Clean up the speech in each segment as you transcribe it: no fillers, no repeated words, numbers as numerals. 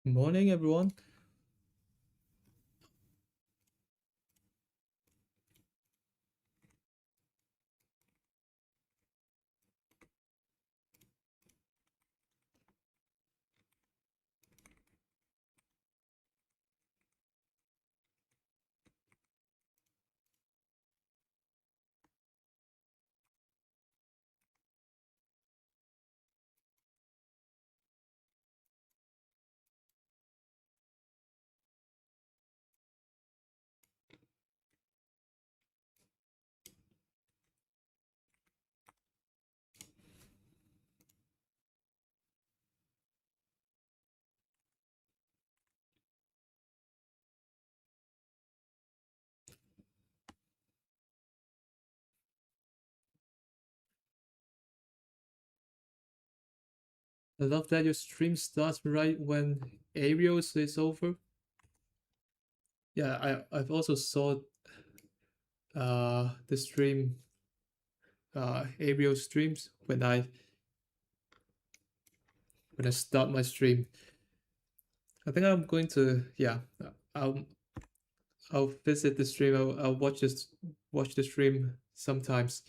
Morning, everyone. I love that your stream starts right when Ariel's is over. Yeah, I've also saw the stream Ariel streams when I start my stream. I think I'm going to I'll I'll visit the stream. I'll watch the stream sometimes.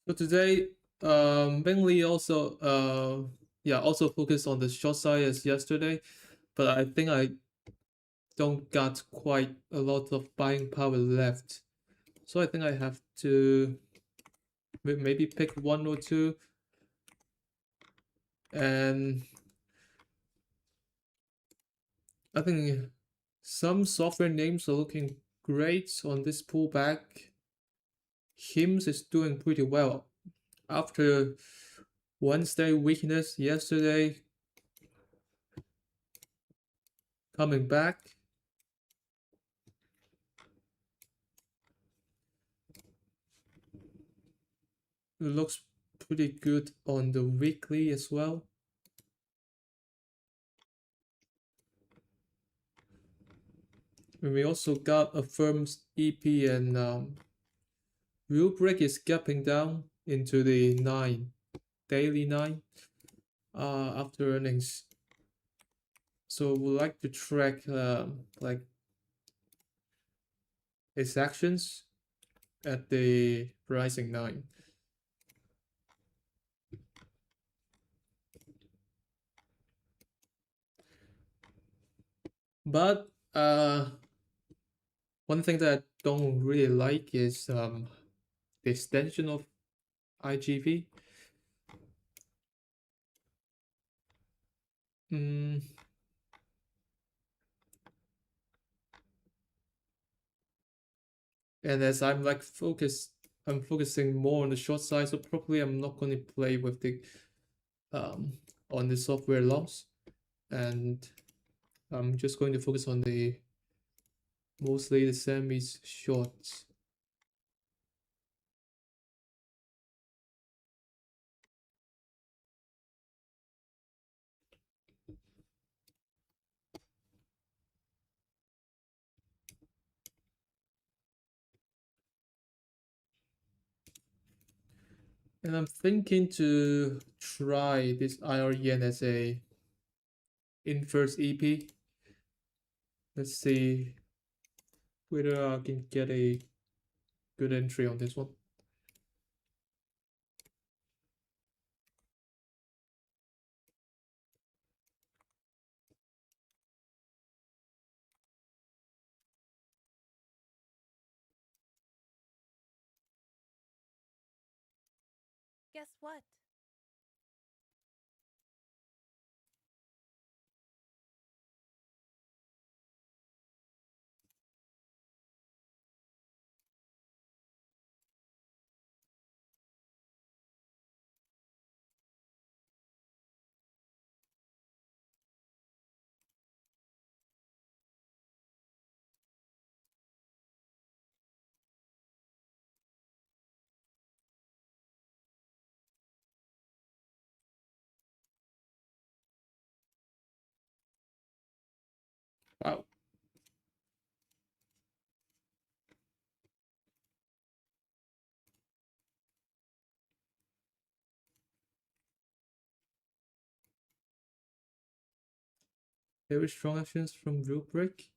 So today, mainly also focus on the short side as yesterday, but I think I don't got quite a lot of buying power left. So I think I have to maybe pick one or two. And I think some software names are looking great on this pullback. Hims is doing pretty well. After Wednesday weakness yesterday, coming back. It looks pretty good on the weekly as well. And we also got a firm's EP and real break is gapping down into the daily 9 after earnings. So we like to track like its actions at the rising 9. But one thing that I don't really like is the extension of IGV. Mm, and as I'm focusing more on the short side, so probably I'm not going to play with the um on the software loss, and I'm just going to focus on the mostly the semis shorts. And I'm thinking to try this IR yen as a inverse EP. Let's see whether I can get a good entry on this one. Guess what? Wow. Very strong actions from rule break.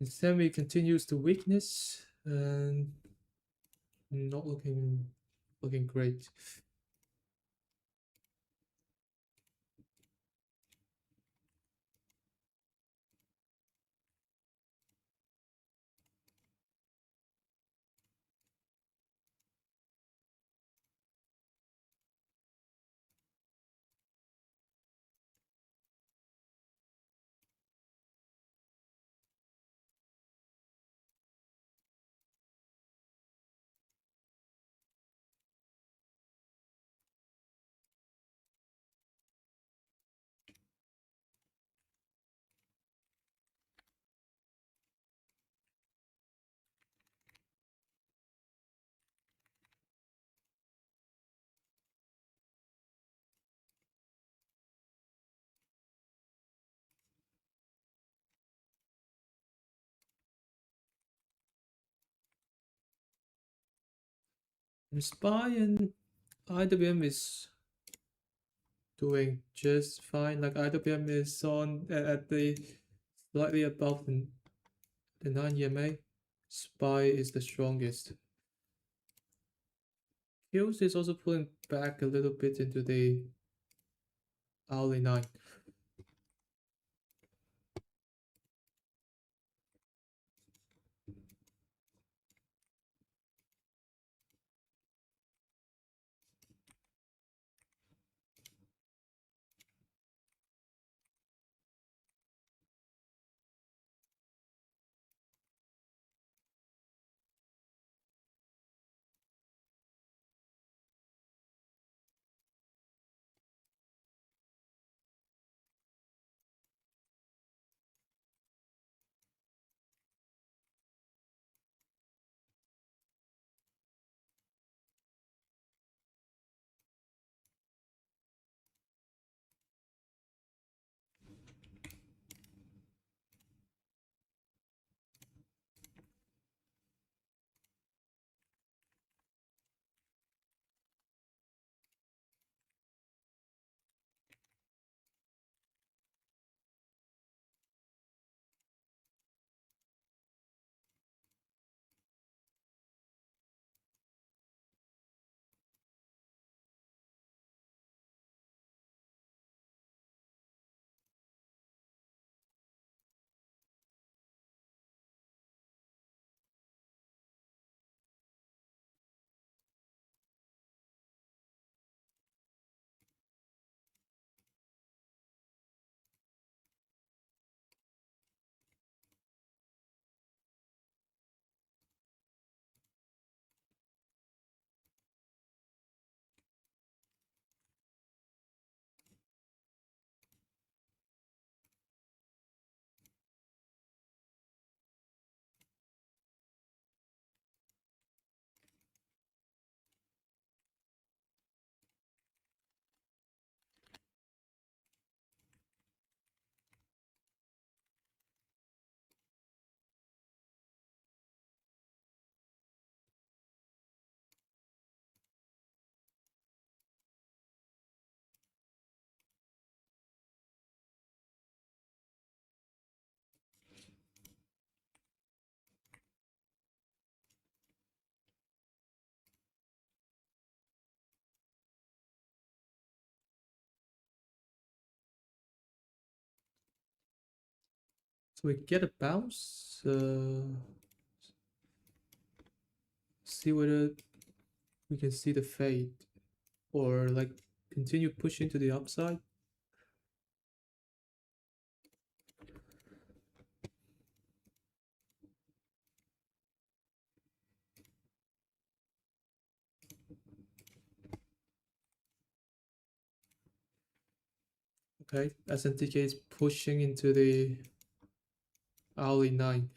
And Sammy continues the weakness and not looking great. And Spy and IWM is doing just fine. Like IWM is on at the slightly above the 9 EMA. Spy is the strongest. Kills is also pulling back a little bit into the hourly 9. So we get a bounce. See whether we can see the fade or like continue pushing to the upside. Okay, SNTK is pushing into the hourly 9.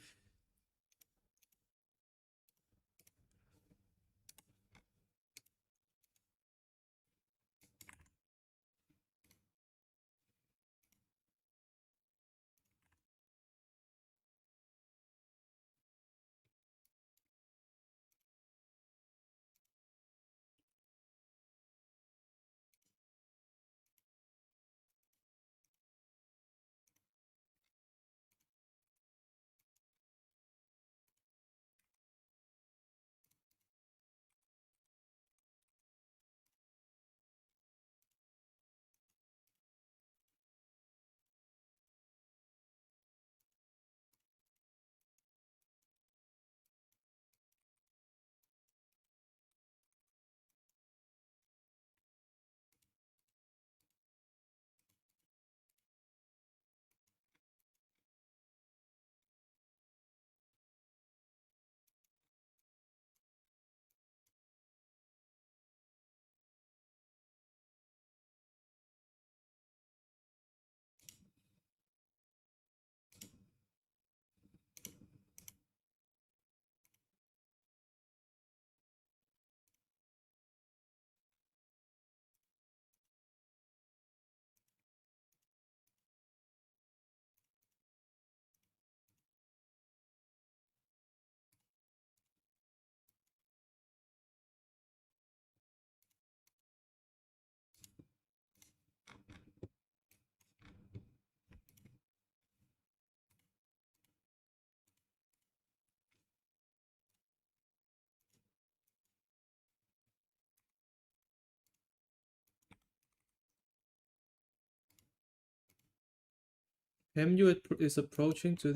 MU is approaching to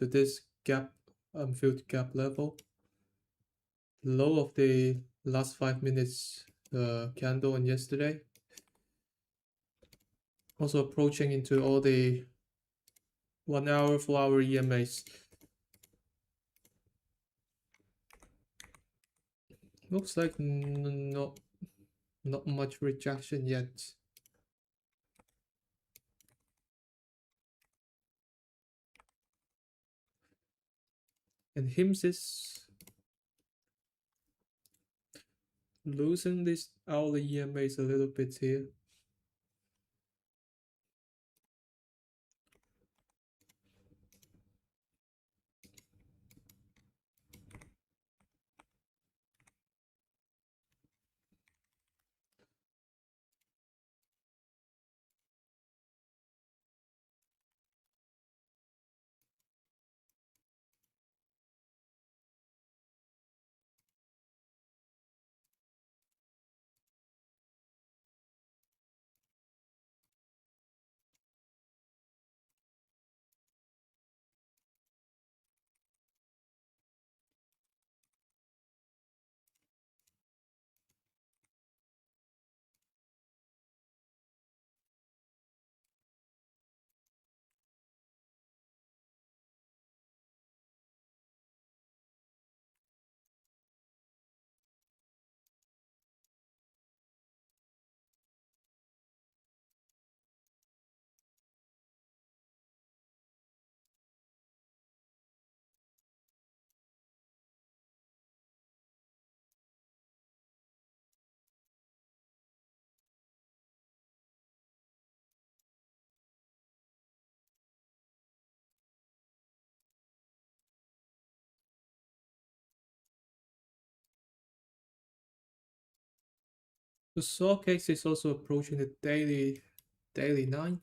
this gap, filled gap level. Low of the last 5 minutes candle on yesterday. Also approaching into all the 1 hour, 4 hour EMAs. Looks like not much rejection yet. And HIMS is losing this hourly EMAs a little bit here. The saw case is also approaching the daily 9.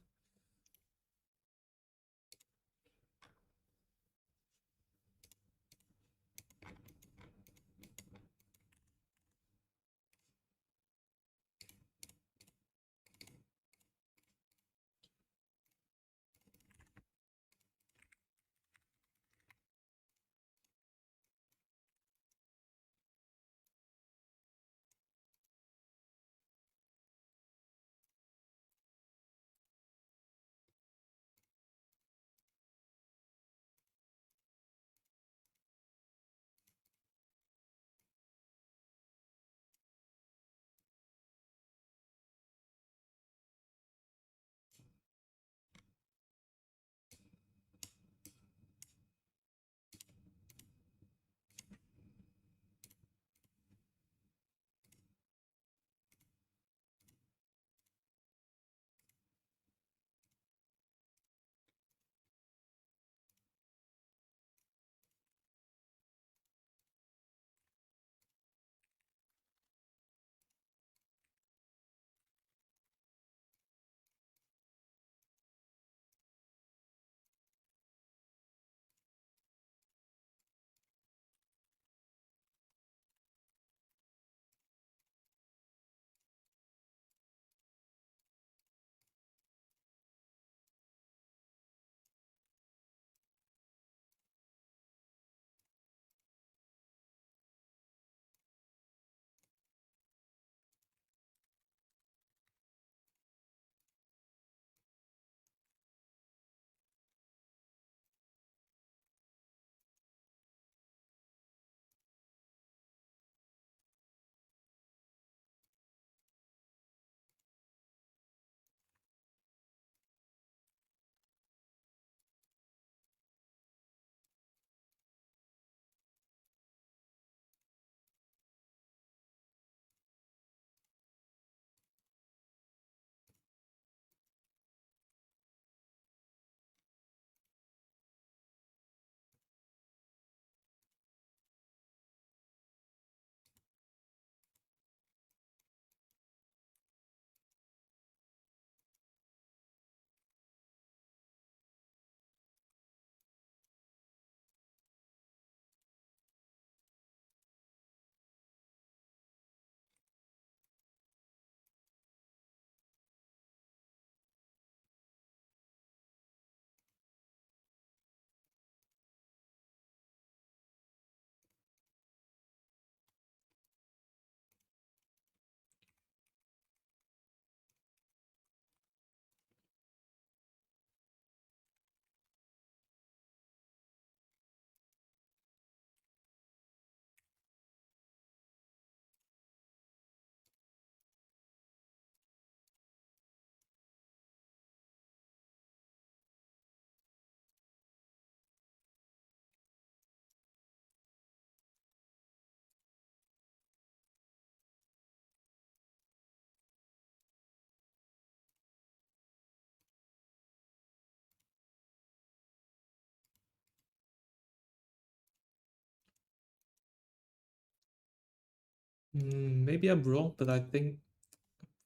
Maybe I'm wrong, but I think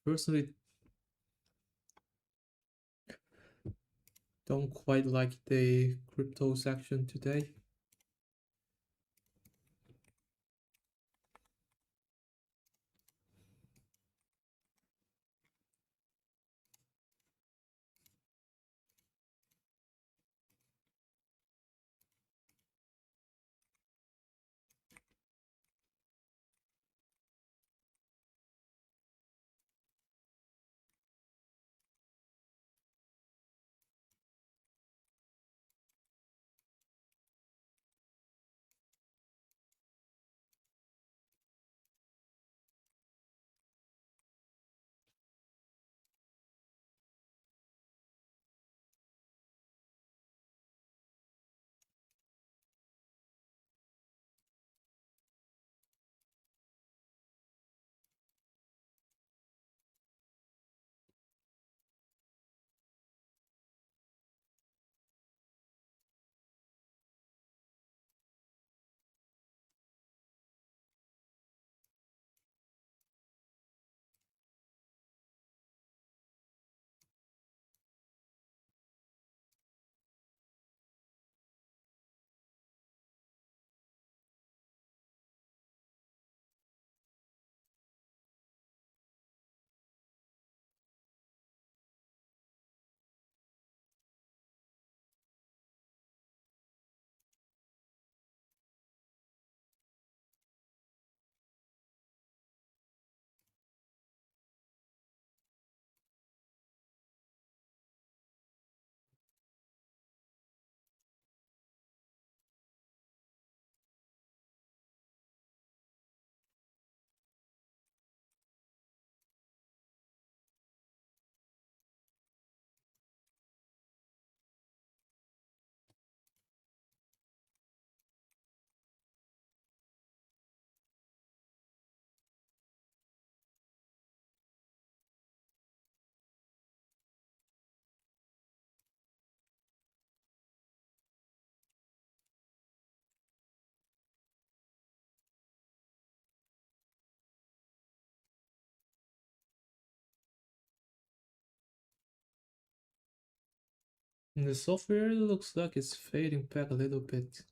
personally don't quite like the crypto section today. And the software looks like it's fading back a little bit.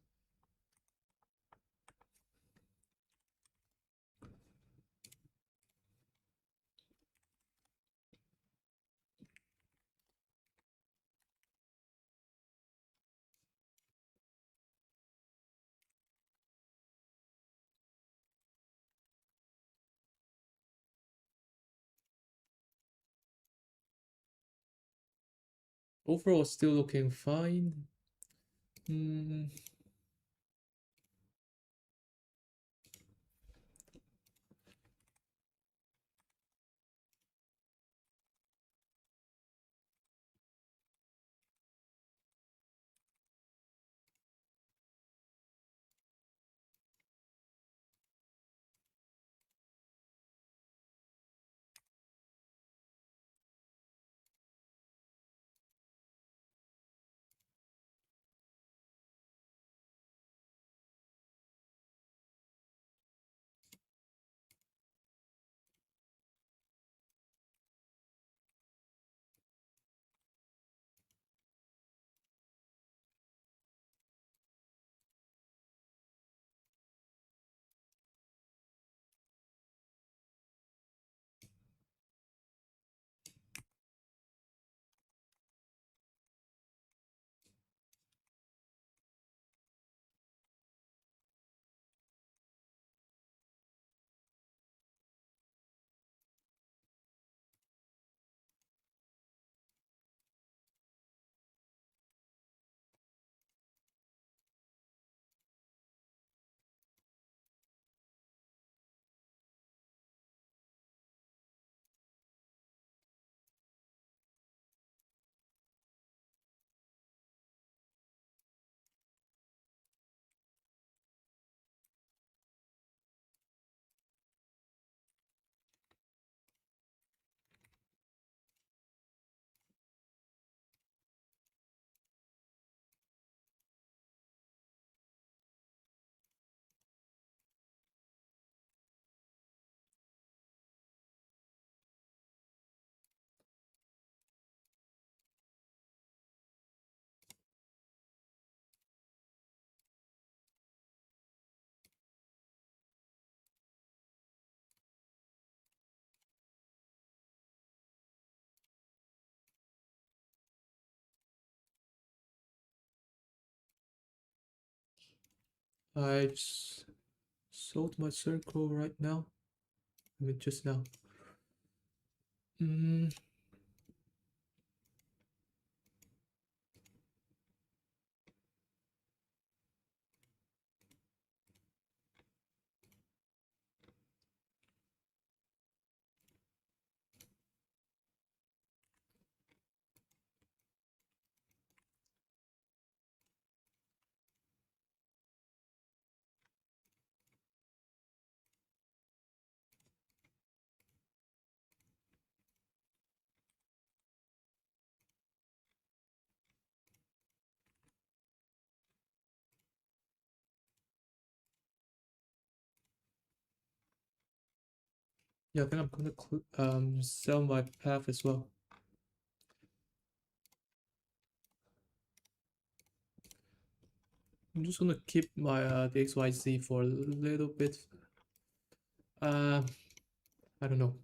Overall, still looking fine. Hmm, I sold my circle right now. I mean, just now. Mm, yeah, I think I'm gonna sell my path as well. I'm just gonna keep my the XYZ for a little bit. Uh, I don't know.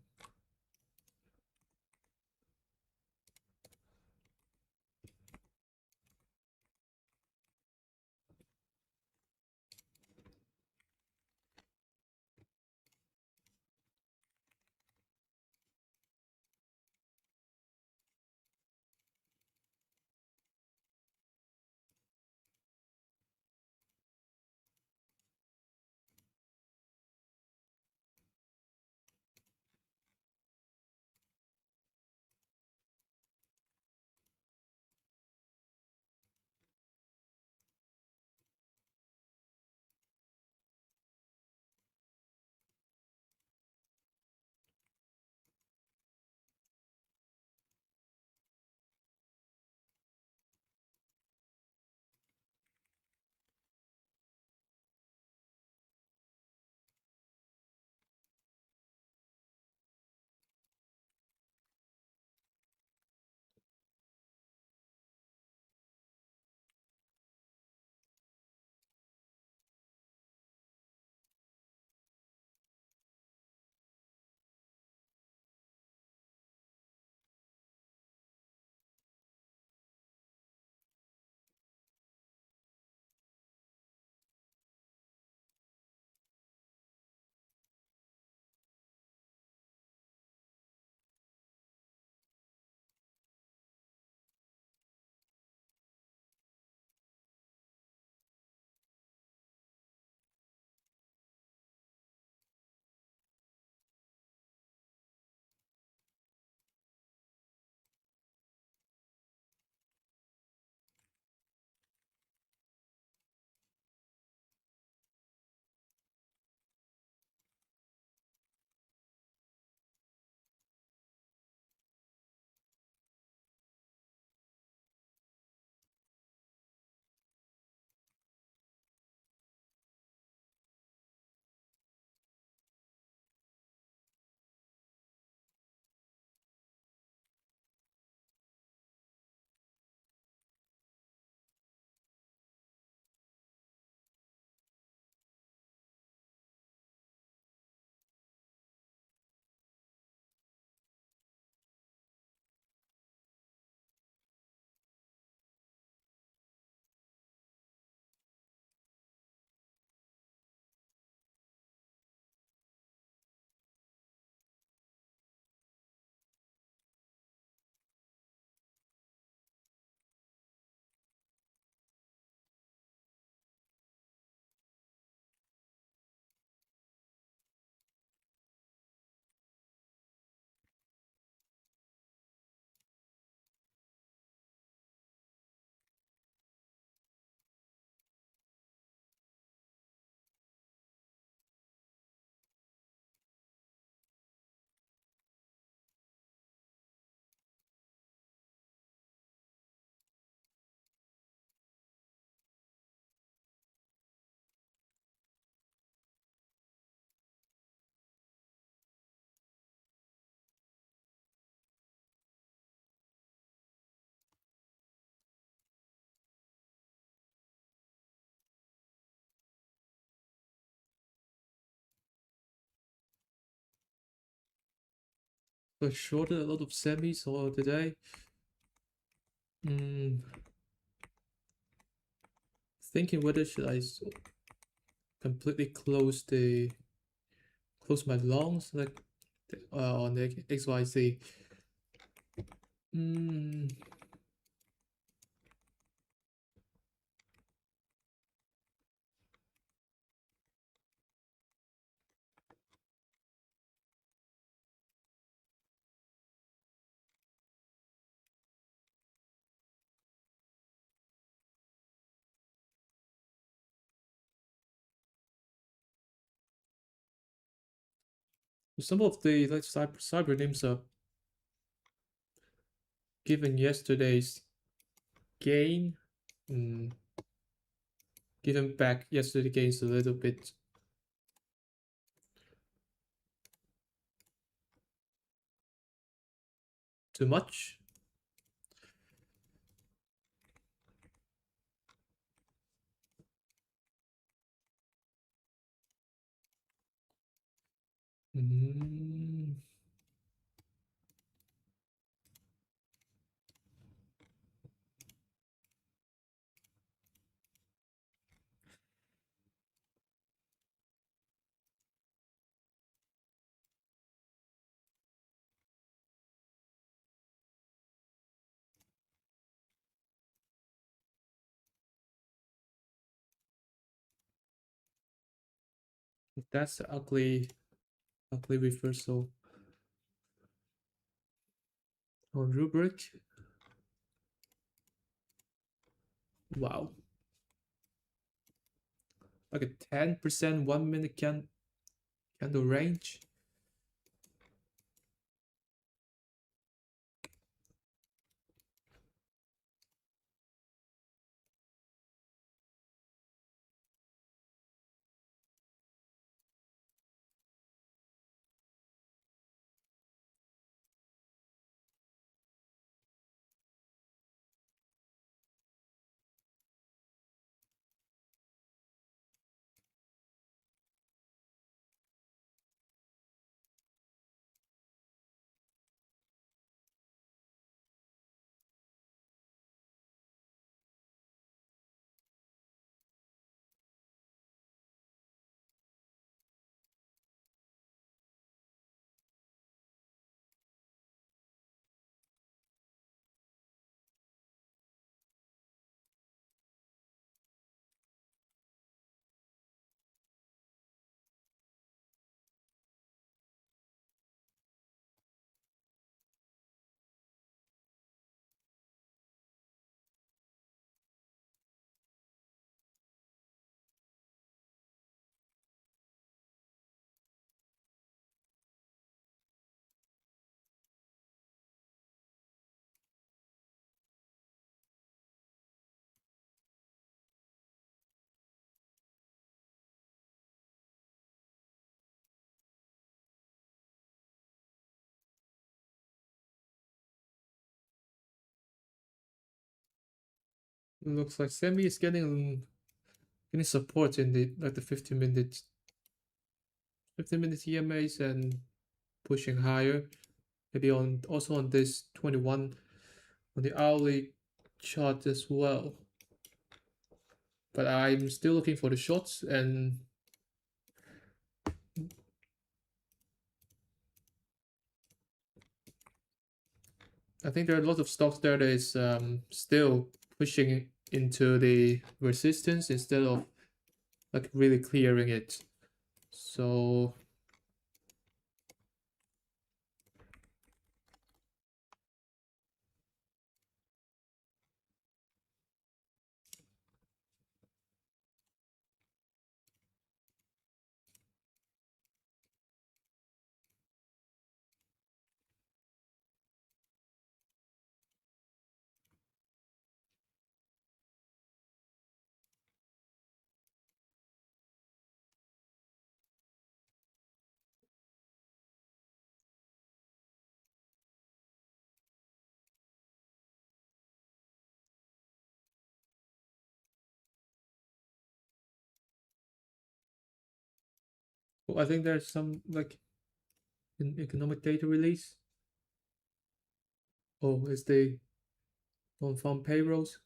So I shorted a lot of semis all today. Mm, thinking whether should I completely close my lungs like on the XYZ. Mm, some of the like cyber names are given yesterday's gain. Mm, given back yesterday gains a little bit too much. Mm, that's the ugly reversal on rubric. Wow, like a 10% 1 minute candle range. Looks like Semi is getting support in the like the 50 minute EMAs and pushing higher. Maybe on also on this 21 on the hourly chart as well. But I'm still looking for the shots, and I think there are a lot of stocks there that is still pushing into the resistance instead of like really clearing it. So I think there's some like in economic data release. Oh, it's the non-farm payrolls.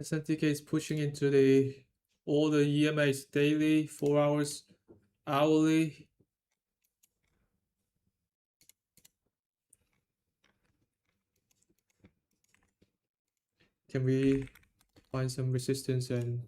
SNTK is pushing into the all the EMAs daily, 4 hours, hourly. Can we find some resistance and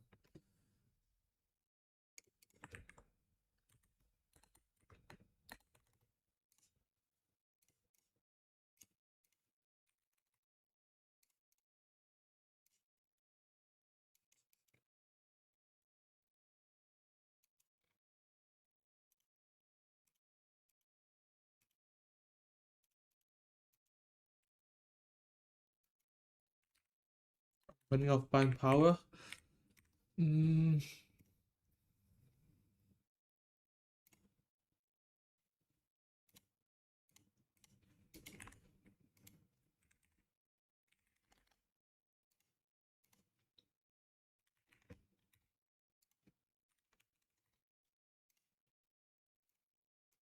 running out of buying power? Mm,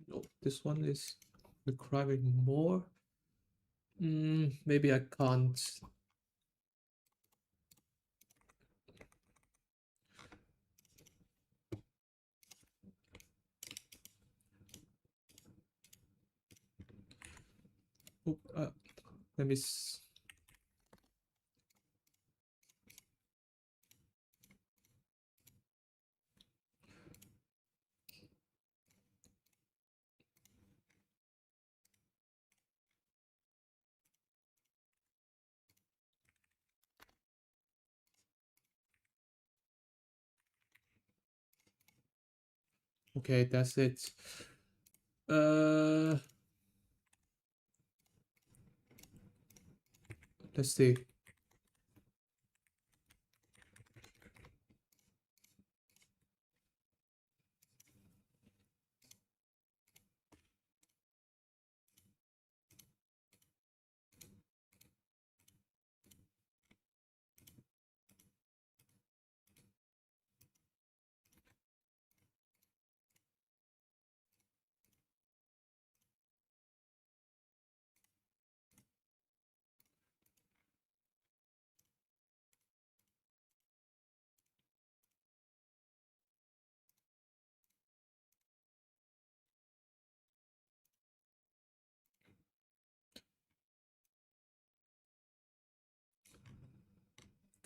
no, this one is requiring more. Maybe I can't. Oop, let me. Okay, that's it. Uh, let's see.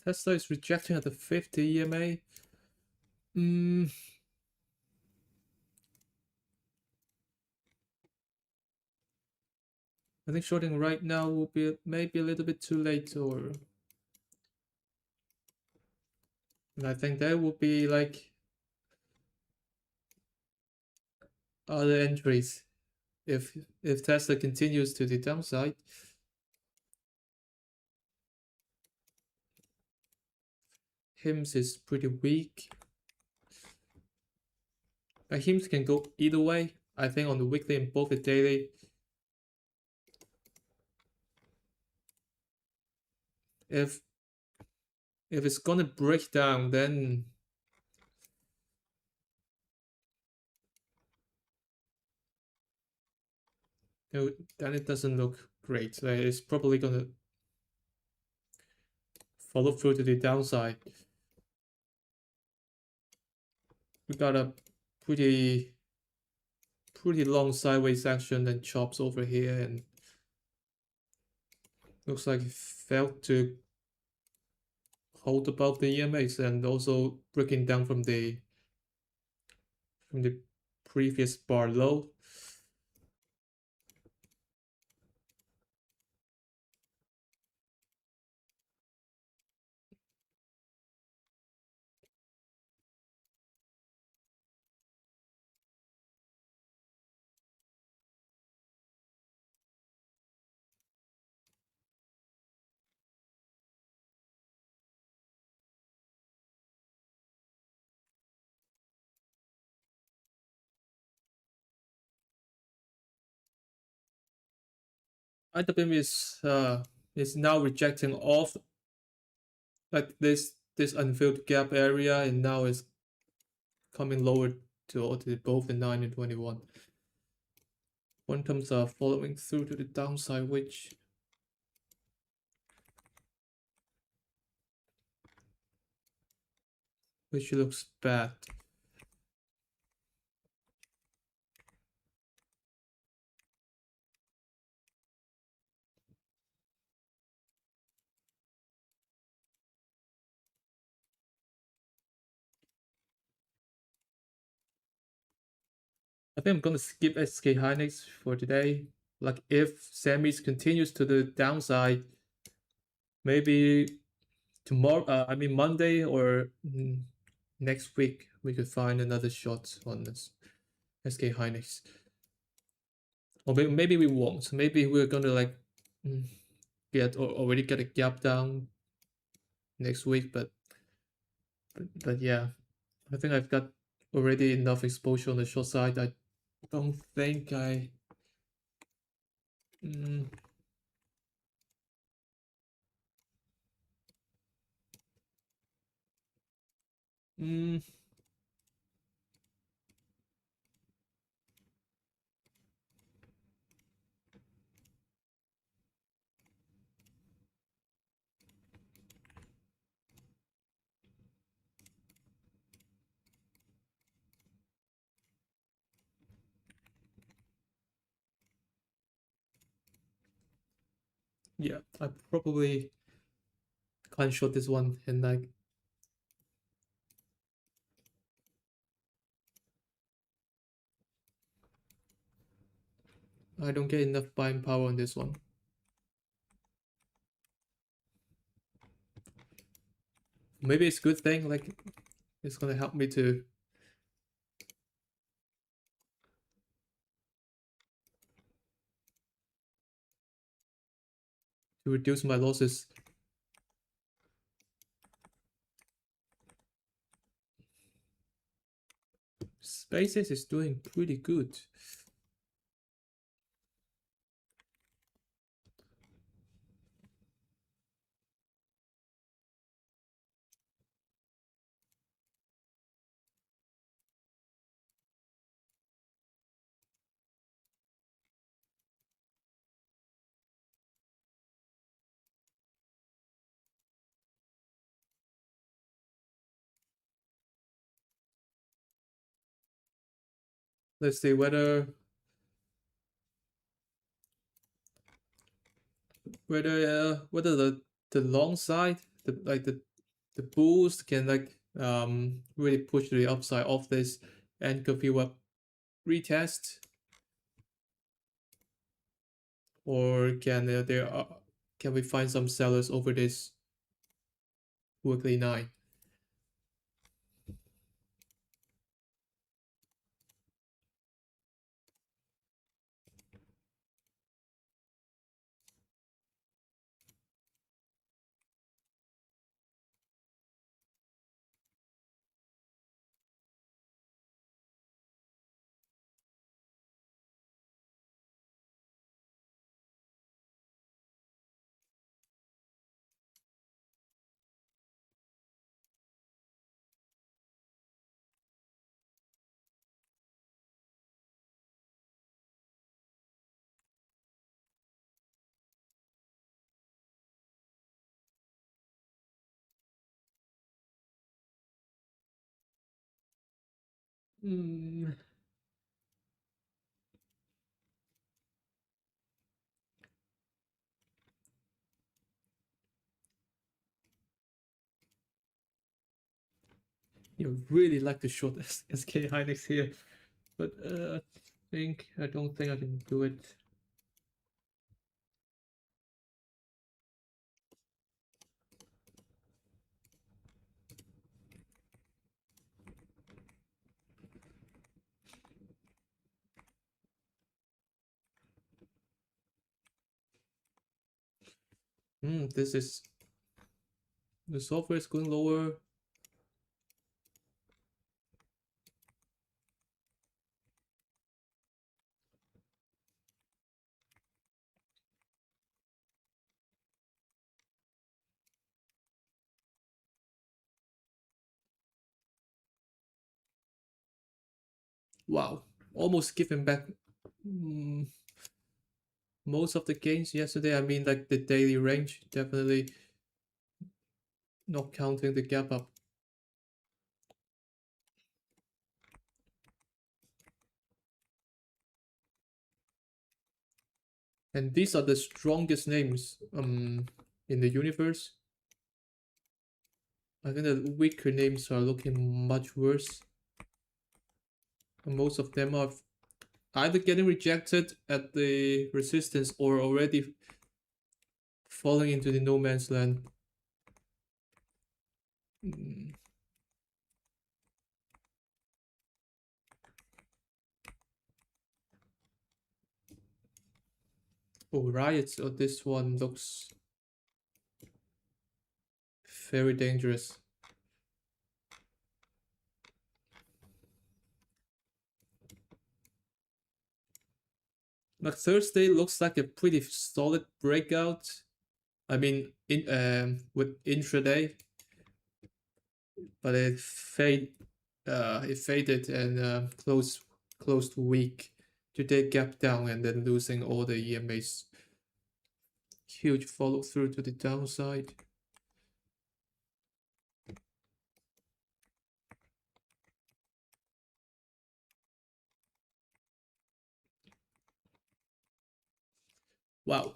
Tesla is rejecting at the 50 EMA. Mm, I think shorting right now will be maybe a little bit too late, or and I think there will be like other entries if Tesla continues to the downside. HIMS is pretty weak. HIMS can go either way. I think on the weekly and both the daily. If it's gonna break down, then then it doesn't look great. Like it's probably gonna follow through to the downside. We got a pretty long sideways action and chops over here, and looks like it failed to hold above the EMAs and also breaking down from the previous bar low. IWM is now rejecting off like this unfilled gap area, and now is coming lower to both the 9 and 21. Quantums are following through to the downside, which which looks bad. I think I'm gonna skip SK Hynix for today. Like if semis continues to the downside, maybe tomorrow. I mean Monday or next week we could find another shot on this SK Hynix. Or maybe we won't. Maybe we're gonna like mm, get or already get a gap down next week. But yeah, I think I've got already enough exposure on the short side. I don't think I. Mm, mm, yeah, I probably can't short this one, and like I don't get enough buying power on this one. Maybe it's a good thing. Like it's gonna help me to reduce my losses. SpaceX is doing pretty good. Let's see whether the long side, the boost can like really push the upside of this and confirm up retest, or can we find some sellers over this weekly 9? Mm, you really like to short SK Hynix here, but I don't think I can do it. This is the software is going lower. Wow, almost giving back mm, most of the gains yesterday. I mean, like the daily range, definitely not counting the gap up. And these are the strongest names in the universe. I think the weaker names are looking much worse. And most of them are either getting rejected at the resistance or already falling into the no man's land. Mm. Oh, riots. Oh, this one looks very dangerous. Like Thursday looks like a pretty solid breakout. I mean, in with intraday, but it faded and closed weak. Today gap down and then losing all the EMAs. Huge follow through to the downside. Wow.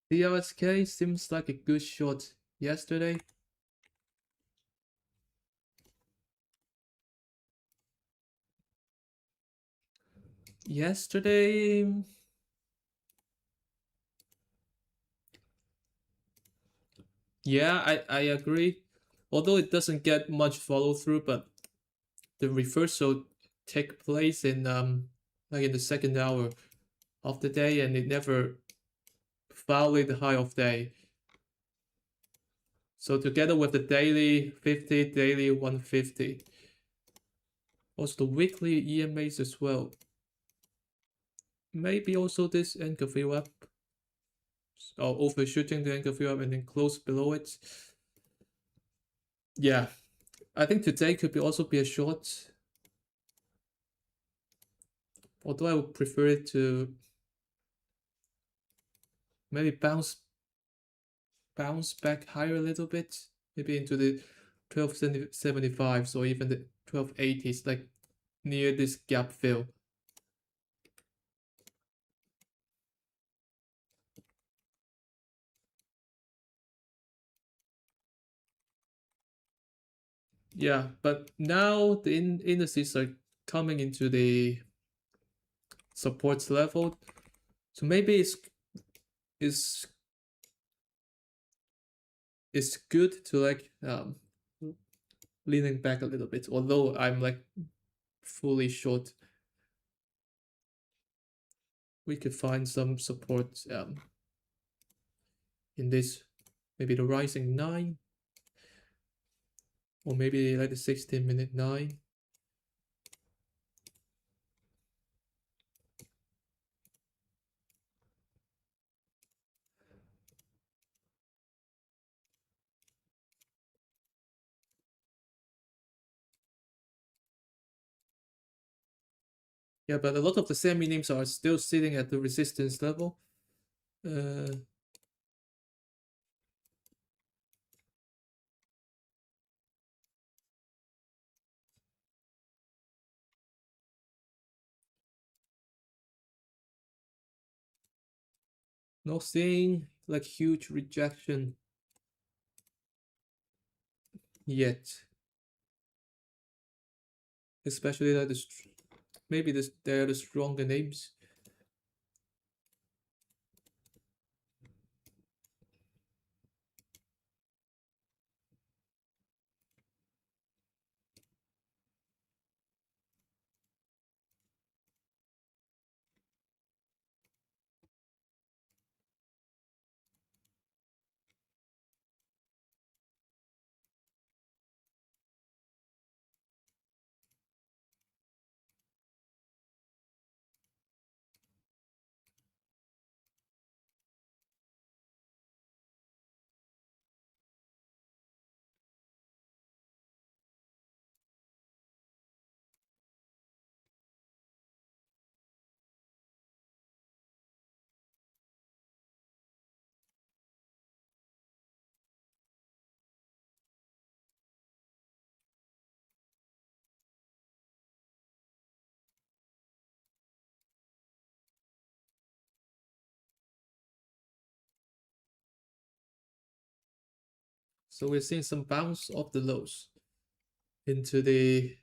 DRSK seems like a good shot yesterday. Yesterday, yeah, I agree. Although it doesn't get much follow through, but the reversal take place in like in the second hour of the day, and it never violate the high of day. So together with the daily 50, daily 150, also the weekly EMAs as well. Maybe also this anchor fill up, or overshooting the anchor fill up and then close below it. Yeah, I think today could be also be a short. Although I would prefer it to maybe bounce back higher a little bit, maybe into the 1275s or even the 1280s, like near this gap fill. Yeah, but now the indices are coming into the supports level, so maybe it's it's good to like leaning back a little bit. Although I'm like fully short, we could find some support in this, maybe the rising 9, or maybe like the 16-minute 9. Yeah, but a lot of the semi names are still sitting at the resistance level. Uh, Not seeing like huge rejection yet, especially that maybe they're the stronger names. So we're seeing some bounce of the lows into the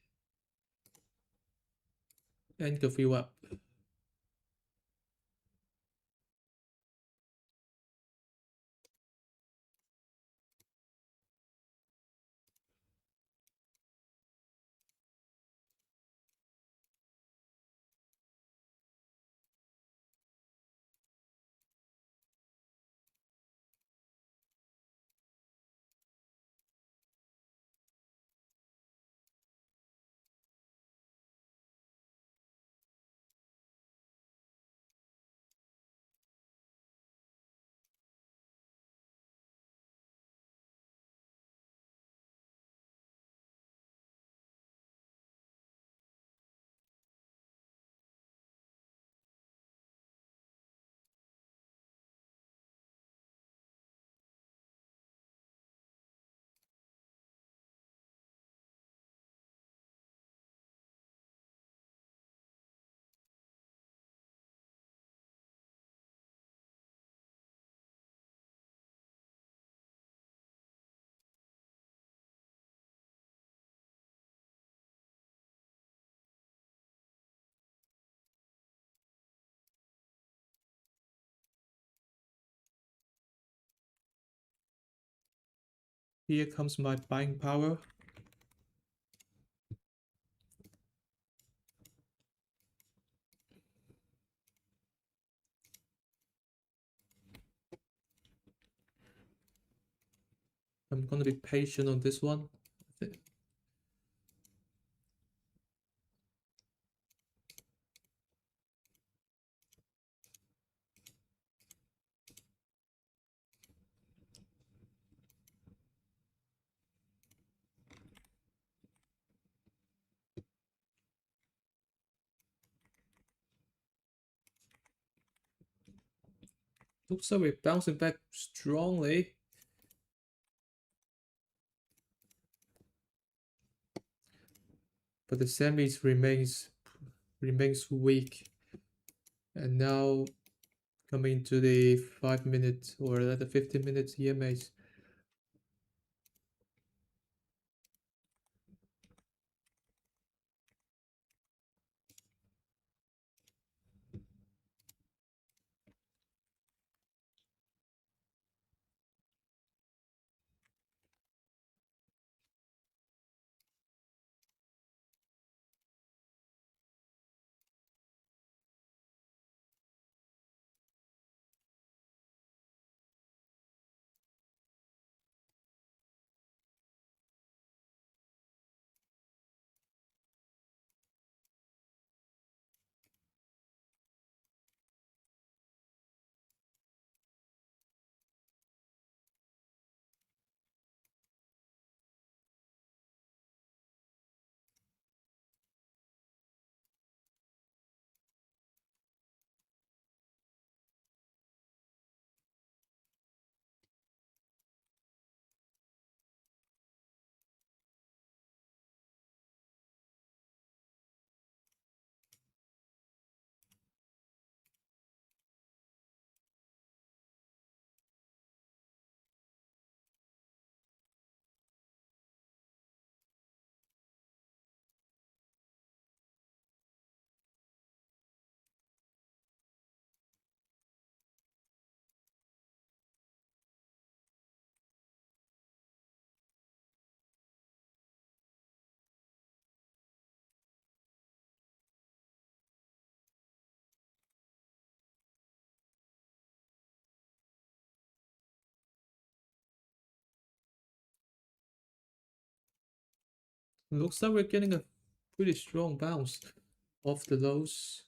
anchor view up. Here comes my buying power. I'm gonna be patient on this one. Looks like we're bouncing back strongly. But the semis remains weak. And now coming to the 5 minute or the 15-minute EMAs. Looks like we're getting a pretty strong bounce off the lows.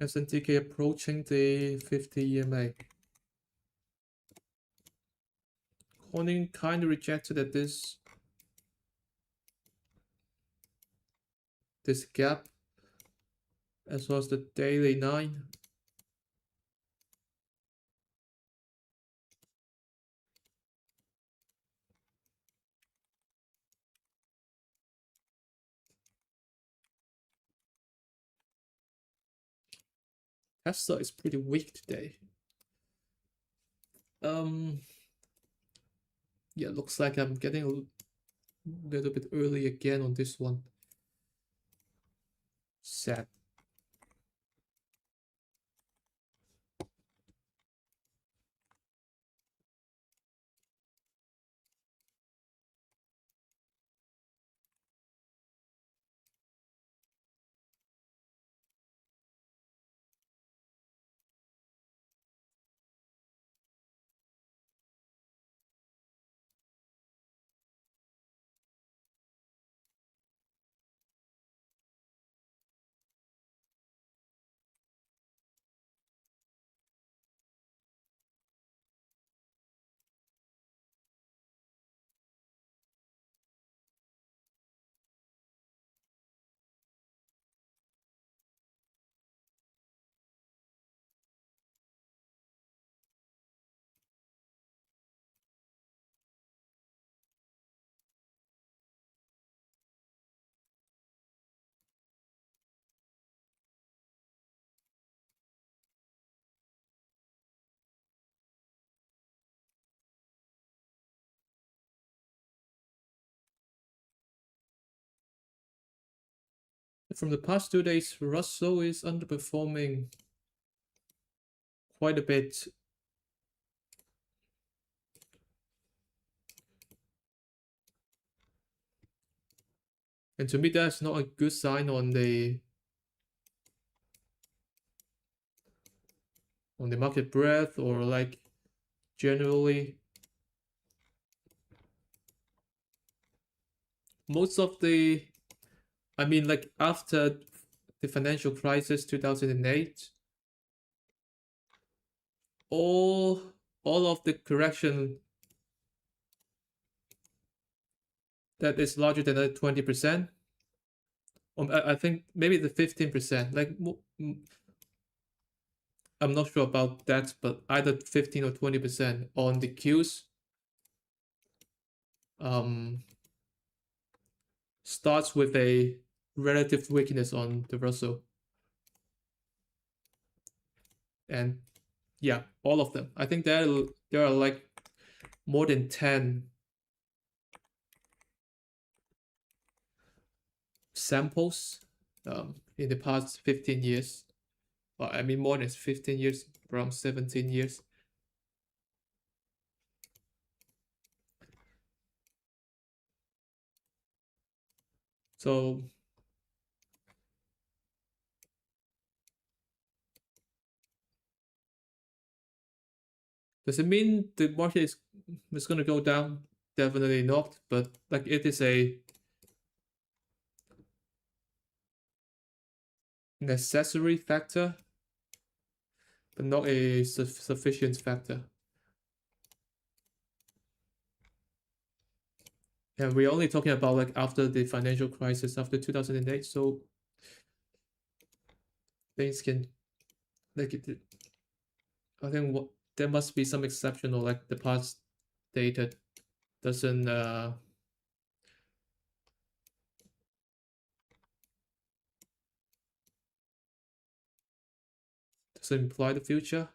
SNTK approaching the 50 EMA. Corning kind of rejected at this gap, as well as the daily 9. Tesla is pretty weak today. Yeah, looks like I'm getting a little bit early again on this one. Sad. From the past 2 days, Russell is underperforming quite a bit. And to me, that's not a good sign on the market breadth, or like generally. Most of the, I mean, like after the financial crisis 2008, all of the correction that is larger than 20%, I think maybe the 15%, like I'm not sure about that, but either 15 or 20% on the Qs starts with a relative weakness on the Russell. And yeah, all of them. I think there are like more than 10 samples in the past 15 years. Well, I mean more than 15 years, around 17 years. So does it mean the market is going to go down? Definitely not, but like it is a necessary factor, but not a sufficient factor. And we're only talking about like after the financial crisis, after 2008, so things can like it. I think there must be some exceptional, like the past data doesn't imply the future.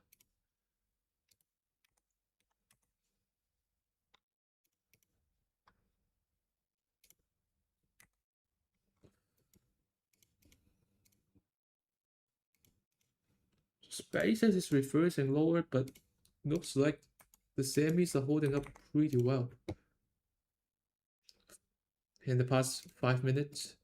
SpaceX is reversing lower, but looks like the semis are holding up pretty well in the past 5 minutes.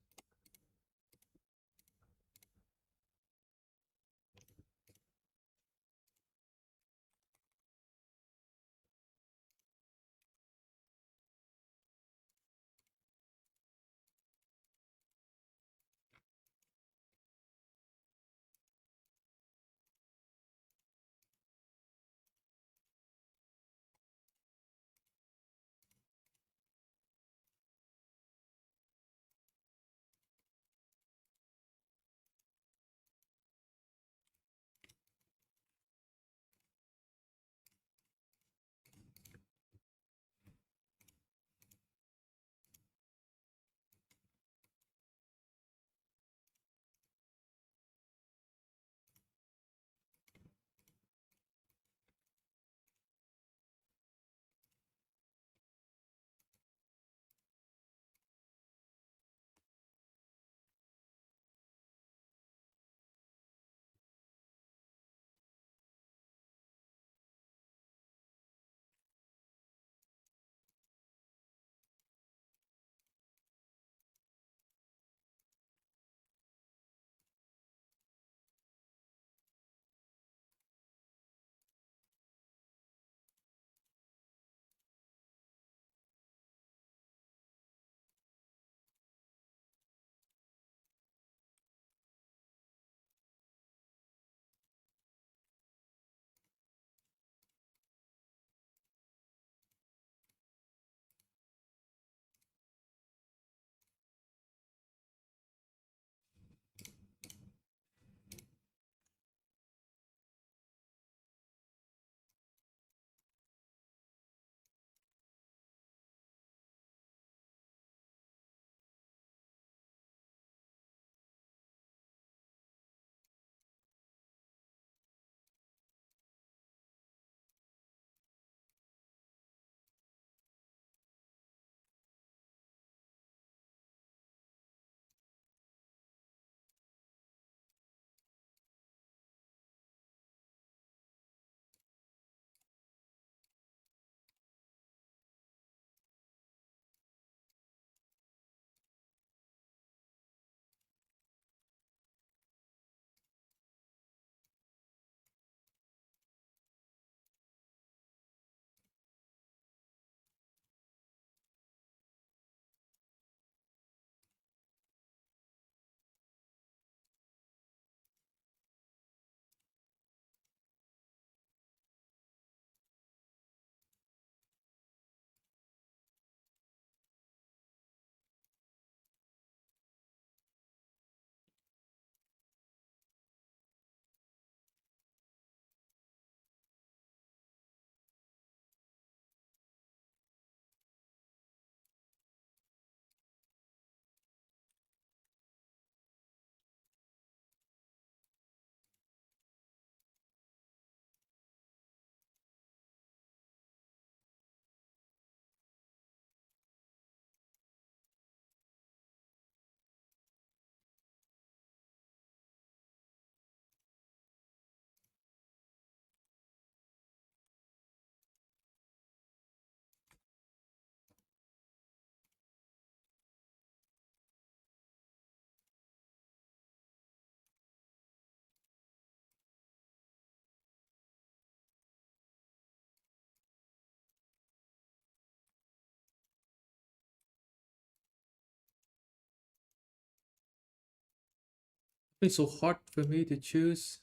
It's so hard for me to choose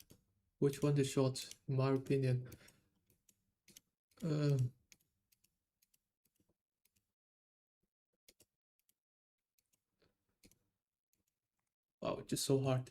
which one to shot, in my opinion. Uh, wow, it's just so hard.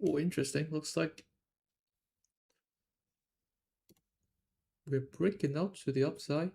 Oh, interesting. Looks like we're breaking out to the upside.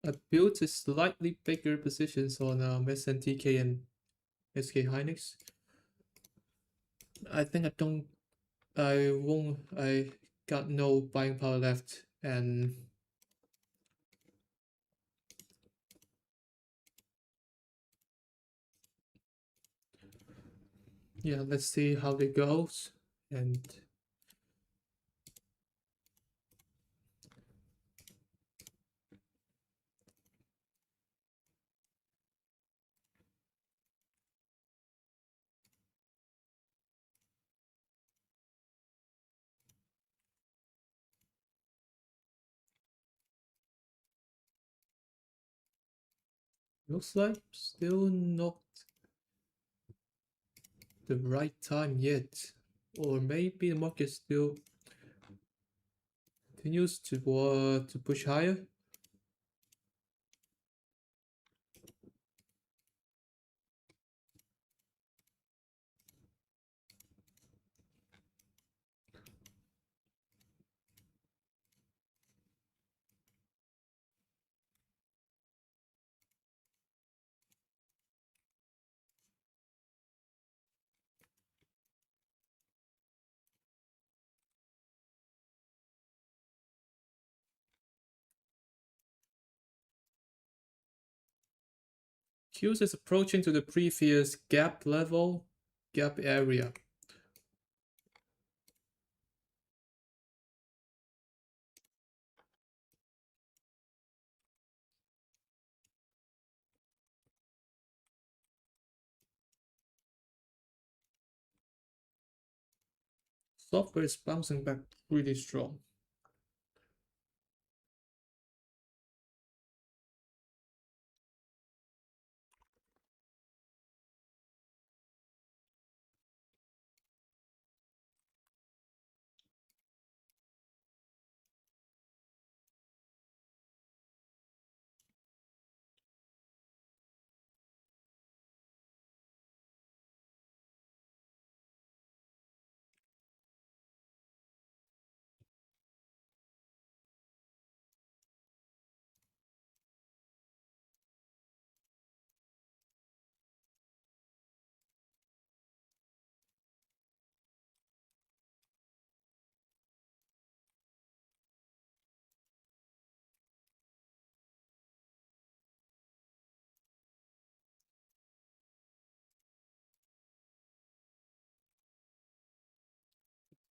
I built a slightly bigger positions on SNTK and SK Hynix. I think I got no buying power left, and yeah, let's see how it goes. And looks like still not the right time yet, or maybe the market still continues to push higher. Qs is approaching to the previous gap level, gap area. Software is bouncing back really strong.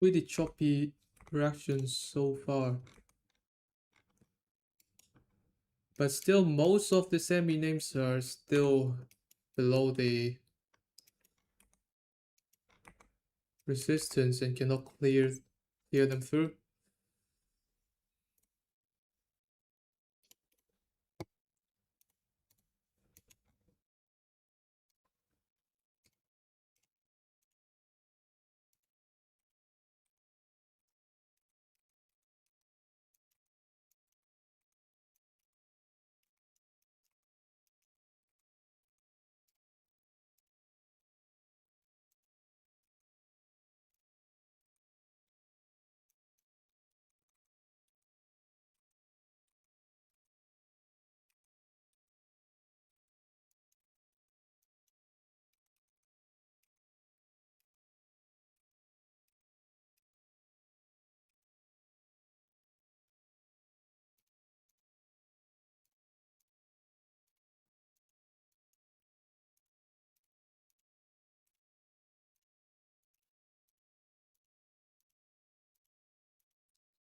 Really choppy reactions so far. But still, most of the semi names are still below the resistance and cannot clear them through.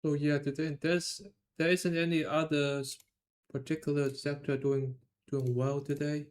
So yeah, today there isn't any other particular sector doing well today.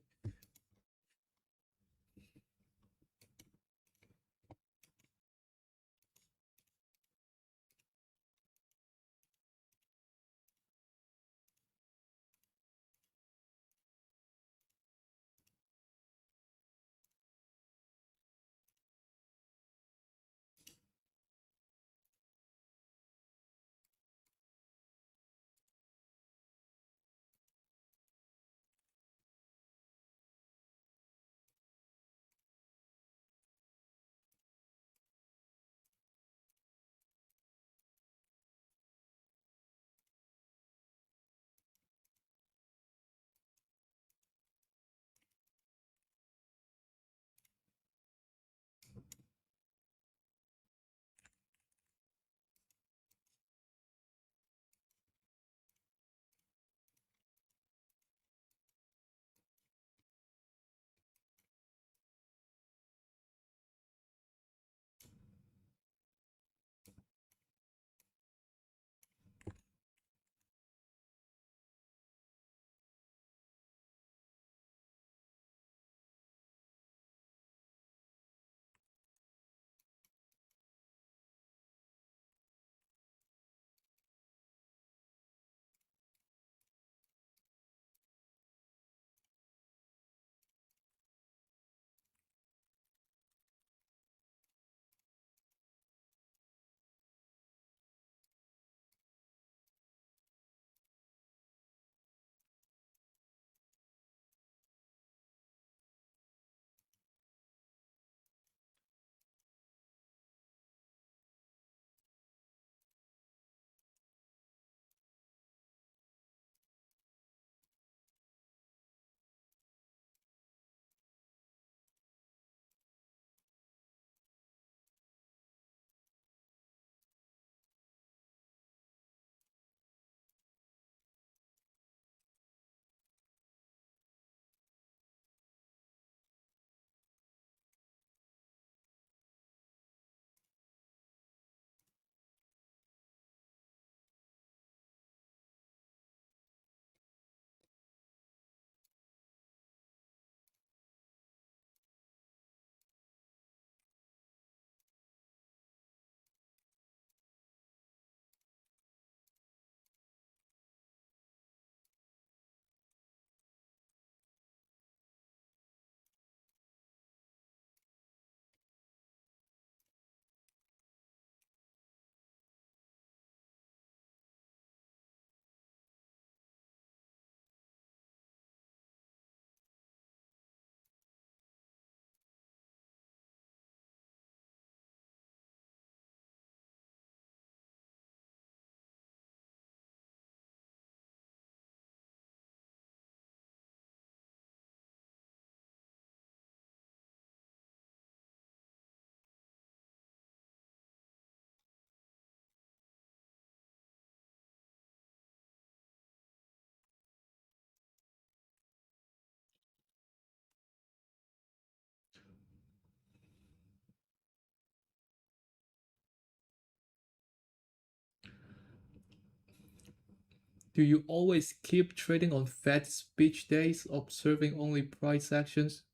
Do you always keep trading on Fed speech days, observing only price actions?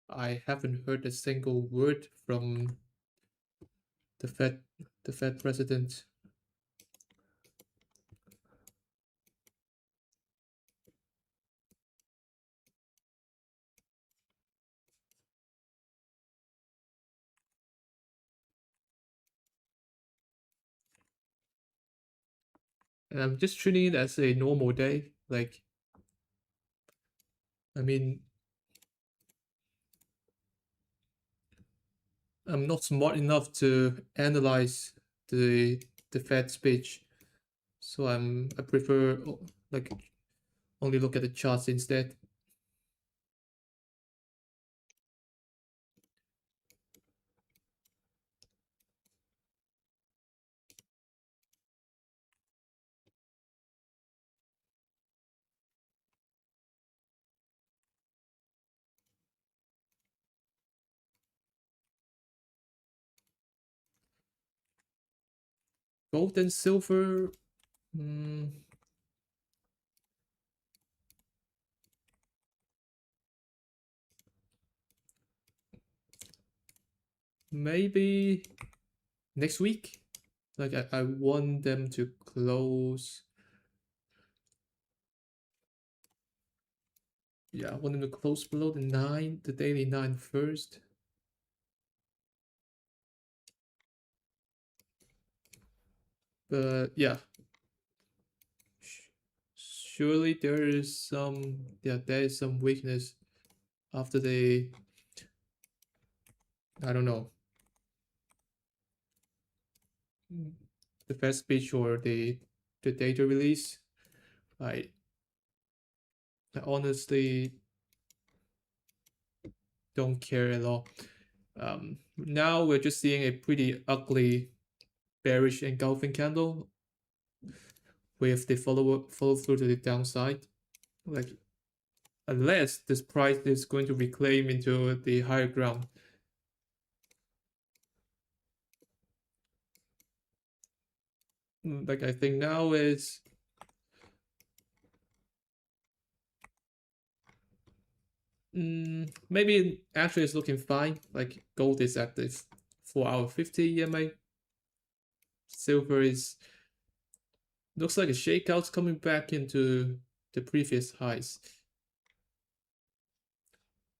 I haven't heard a single word from the Fed, the Fed president. And I'm just treating it as a normal day. Like, I mean, I'm not smart enough to analyze the the Fed speech, so I prefer like only look at the charts instead. Gold and silver, mm, maybe next week. Like I want them to close. Yeah, I want them to close below the nine, the daily nine first. But yeah, surely there is there is some weakness after the I don't know the Fed speech or the data release. I I honestly don't care at all. Now we're just seeing a pretty ugly bearish engulfing candle with the follow through to the downside. Like unless this price is going to reclaim into the higher ground. Like I think now is maybe actually it's looking fine. Like gold is at the 4-hour 50 EMA. Silver is looks like a shakeout's coming back into the previous highs.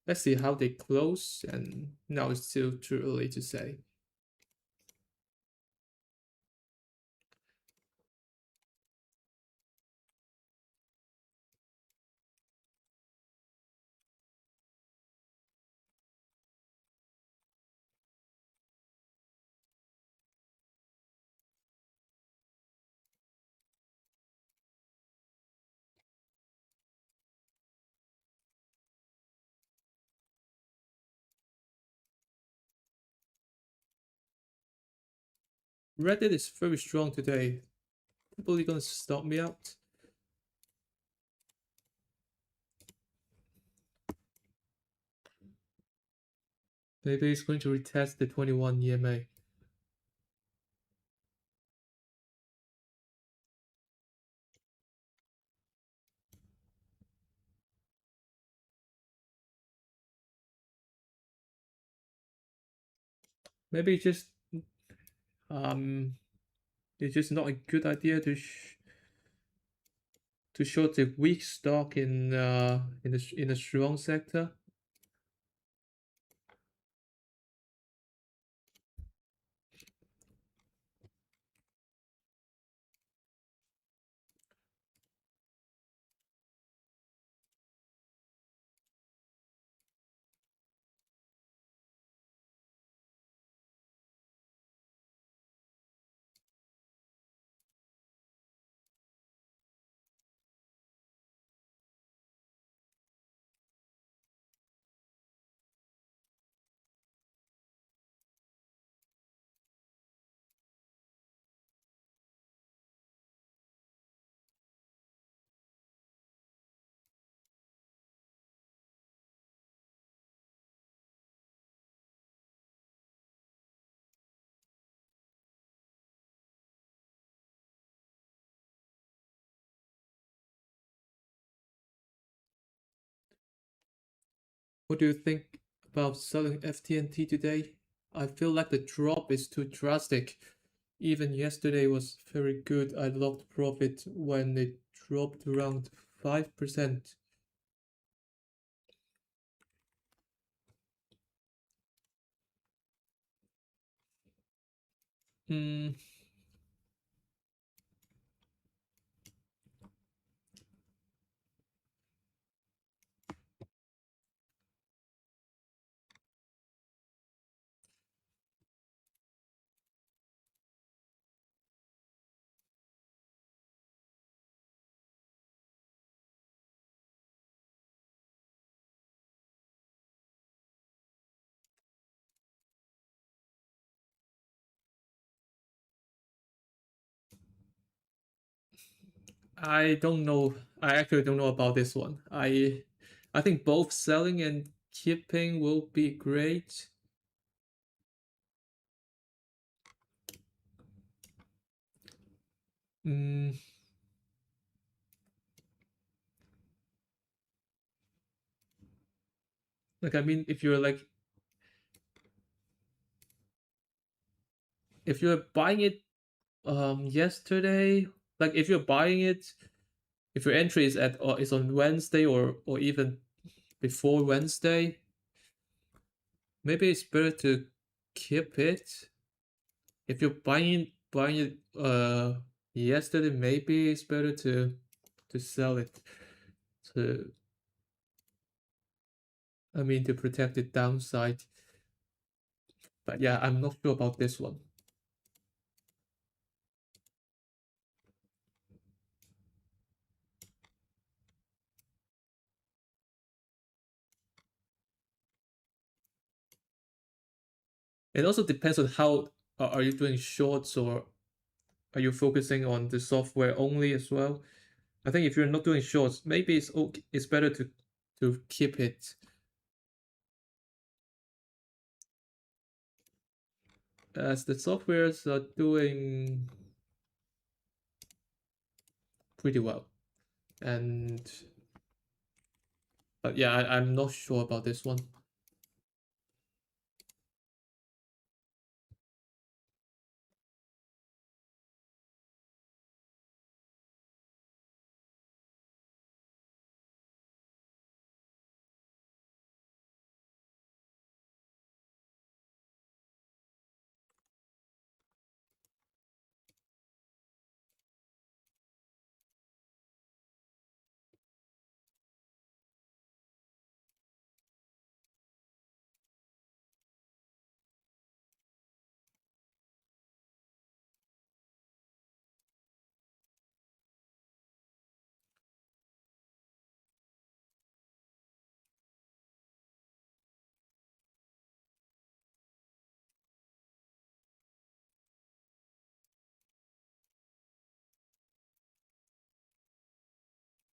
Let's see how they close, and now it's still too early to say. Reddit is very strong today. Probably gonna stop me out. Maybe it's going to retest the 21 EMA. Maybe um it's just not a good idea to short a weak stock in a strong sector. What do you think about selling FTNT today? I feel like the drop is too drastic. Even yesterday was very good. I locked profit when it dropped around 5%. Hmm, I don't know. I actually don't know about this one. I think both selling and keeping will be great. Mm, like I mean, if you're buying it yesterday, like if you're buying it, if your entry is at or is on Wednesday or even before Wednesday, maybe it's better to keep it. If you're buying it yesterday, maybe it's better to sell it to I mean to protect the downside. But yeah, I'm not sure about this one. It also depends on how are you doing shorts or are you focusing on the software only as well? I think if you're not doing shorts, maybe it's okay, it's better to keep it as the softwares are doing pretty well. And but yeah, I'm not sure about this one.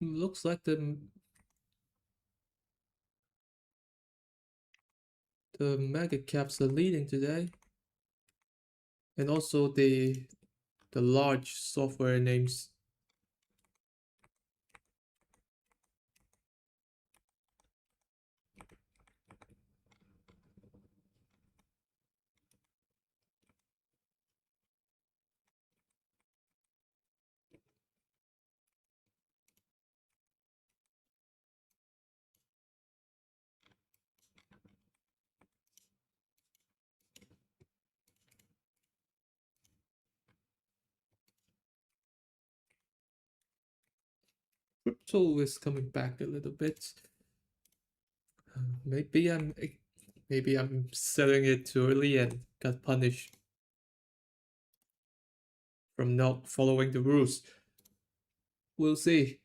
Looks like the mega caps are leading today, and also the large software names. Crypto is coming back a little bit. Maybe I'm selling it too early and got punished from not following the rules. We'll see.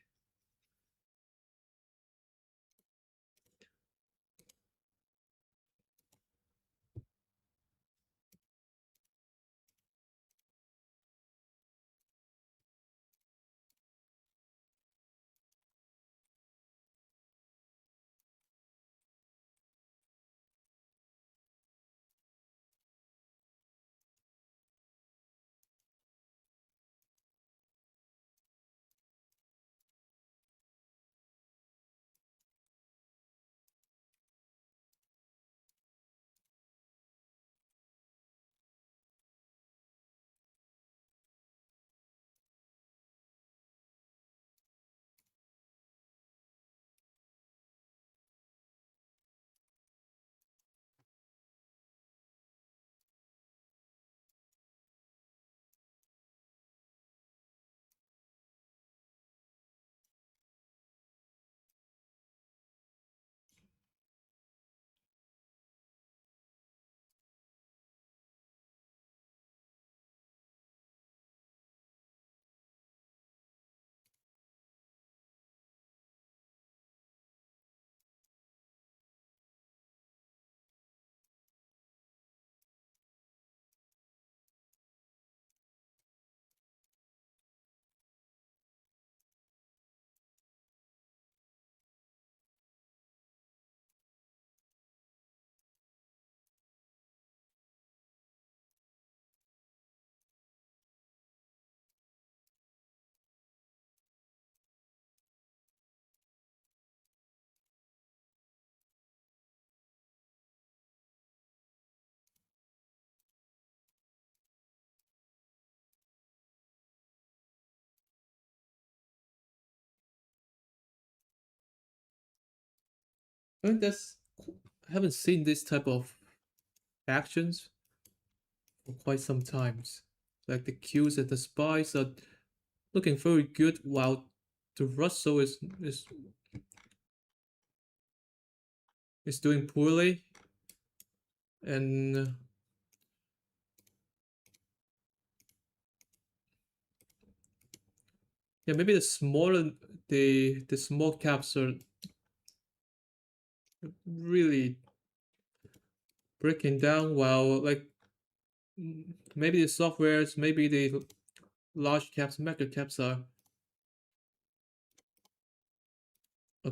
I mean, I haven't seen this type of actions for quite some times. Like the Qs and the spies are looking very good, while the Russell is doing poorly, and yeah, maybe the small caps are really breaking down, while like maybe the softwares, maybe the large caps, mega caps are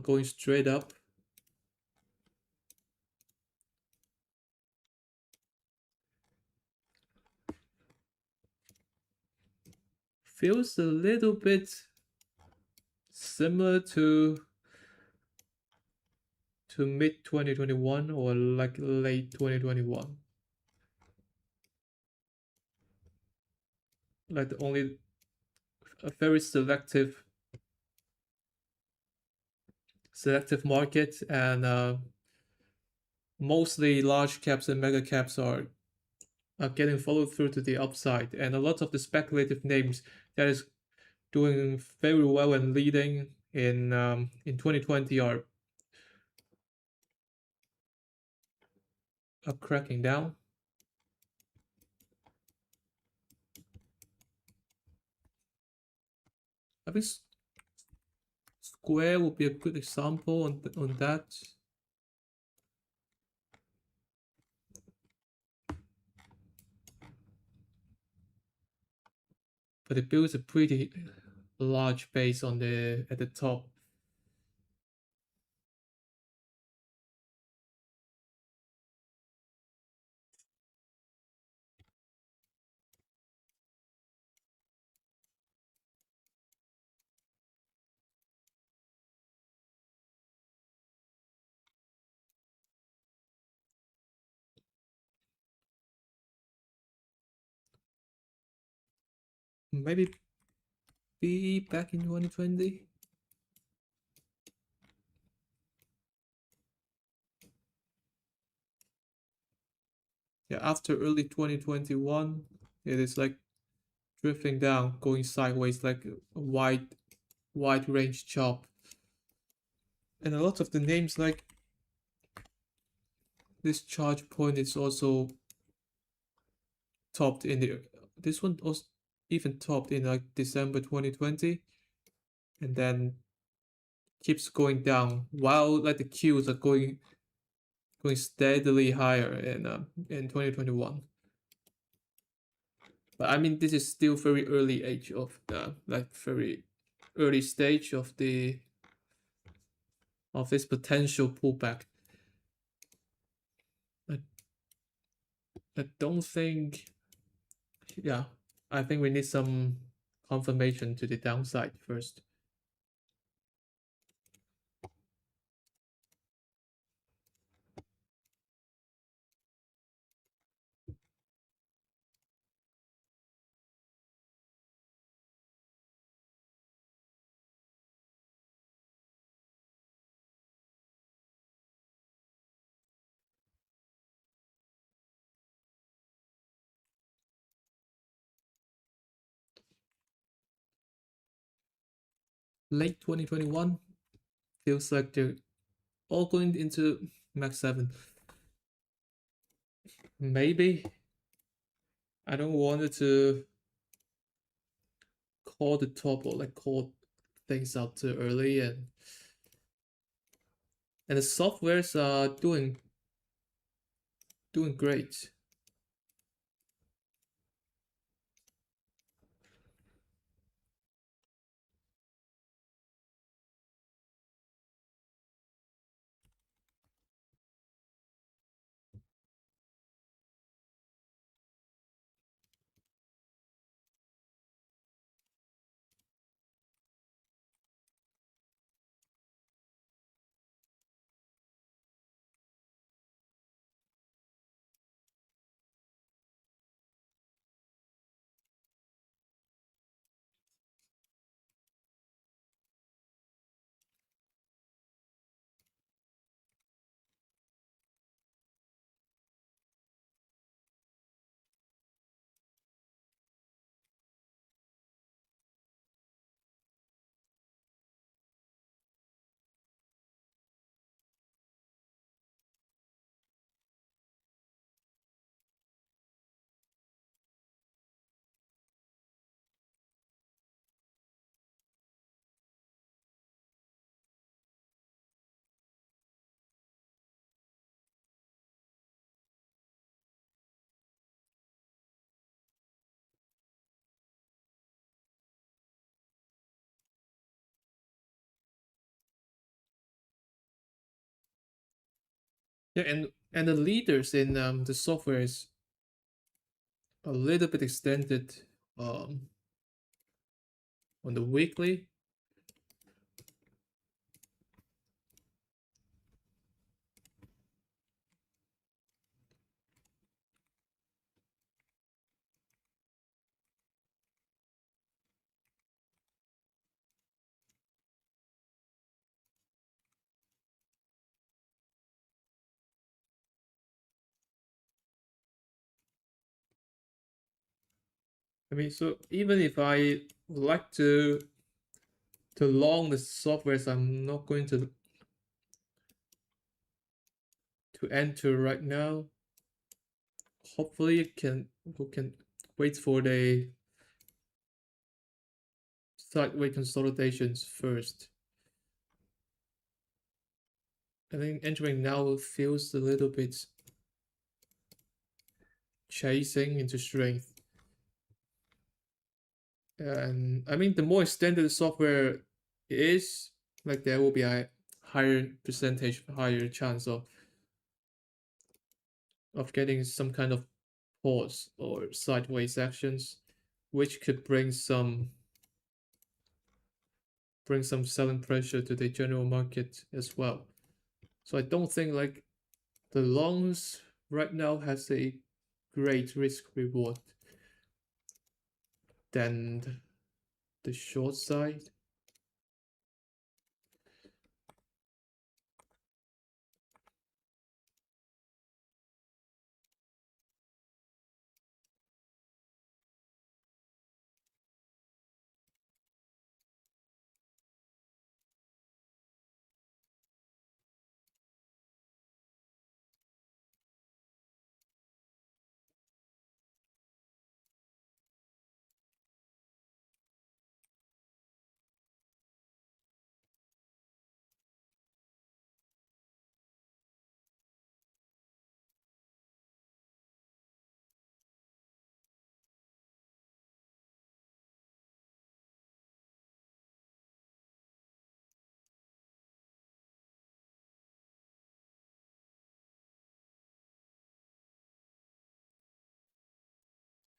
going straight up. Feels a little bit similar to mid 2021 or like late 2021. Like only a very selective market, and mostly large caps and mega caps are getting followed through to the upside, and a lot of the speculative names that is doing very well and leading in 2020 are cracking down. I think Square would be a good example on that. But it builds a pretty large base on the at the top. Maybe be back in 2020. Yeah, after early 2021, it is like drifting down, going sideways like a wide range chop. And a lot of the names like this charge point is also topped in the this one also even topped in like December 2020, and then keeps going down while like the Qs are going steadily higher in 2021. But I mean, this is still very early age of the like very early stage of this potential pullback. I, I don't think, yeah, I think we need some confirmation to the downside first. Late 2021 feels like they're all going into Max 7. Maybe I don't want it to call the top or like call things out too early, and the softwares are doing great. Yeah, and the leaders in the software is a little bit extended um, on the weekly. I mean, so even if I would like to long the softwares, I'm not going to enter right now. Hopefully, we can wait for the sideways consolidations first. I think entering now feels a little bit chasing into strength. And I mean, the more extended the software is, like there will be a higher percentage, higher chance of getting some kind of pause or sideways actions, which could bring some selling pressure to the general market as well. So I don't think like the longs right now has a great risk reward than the short side.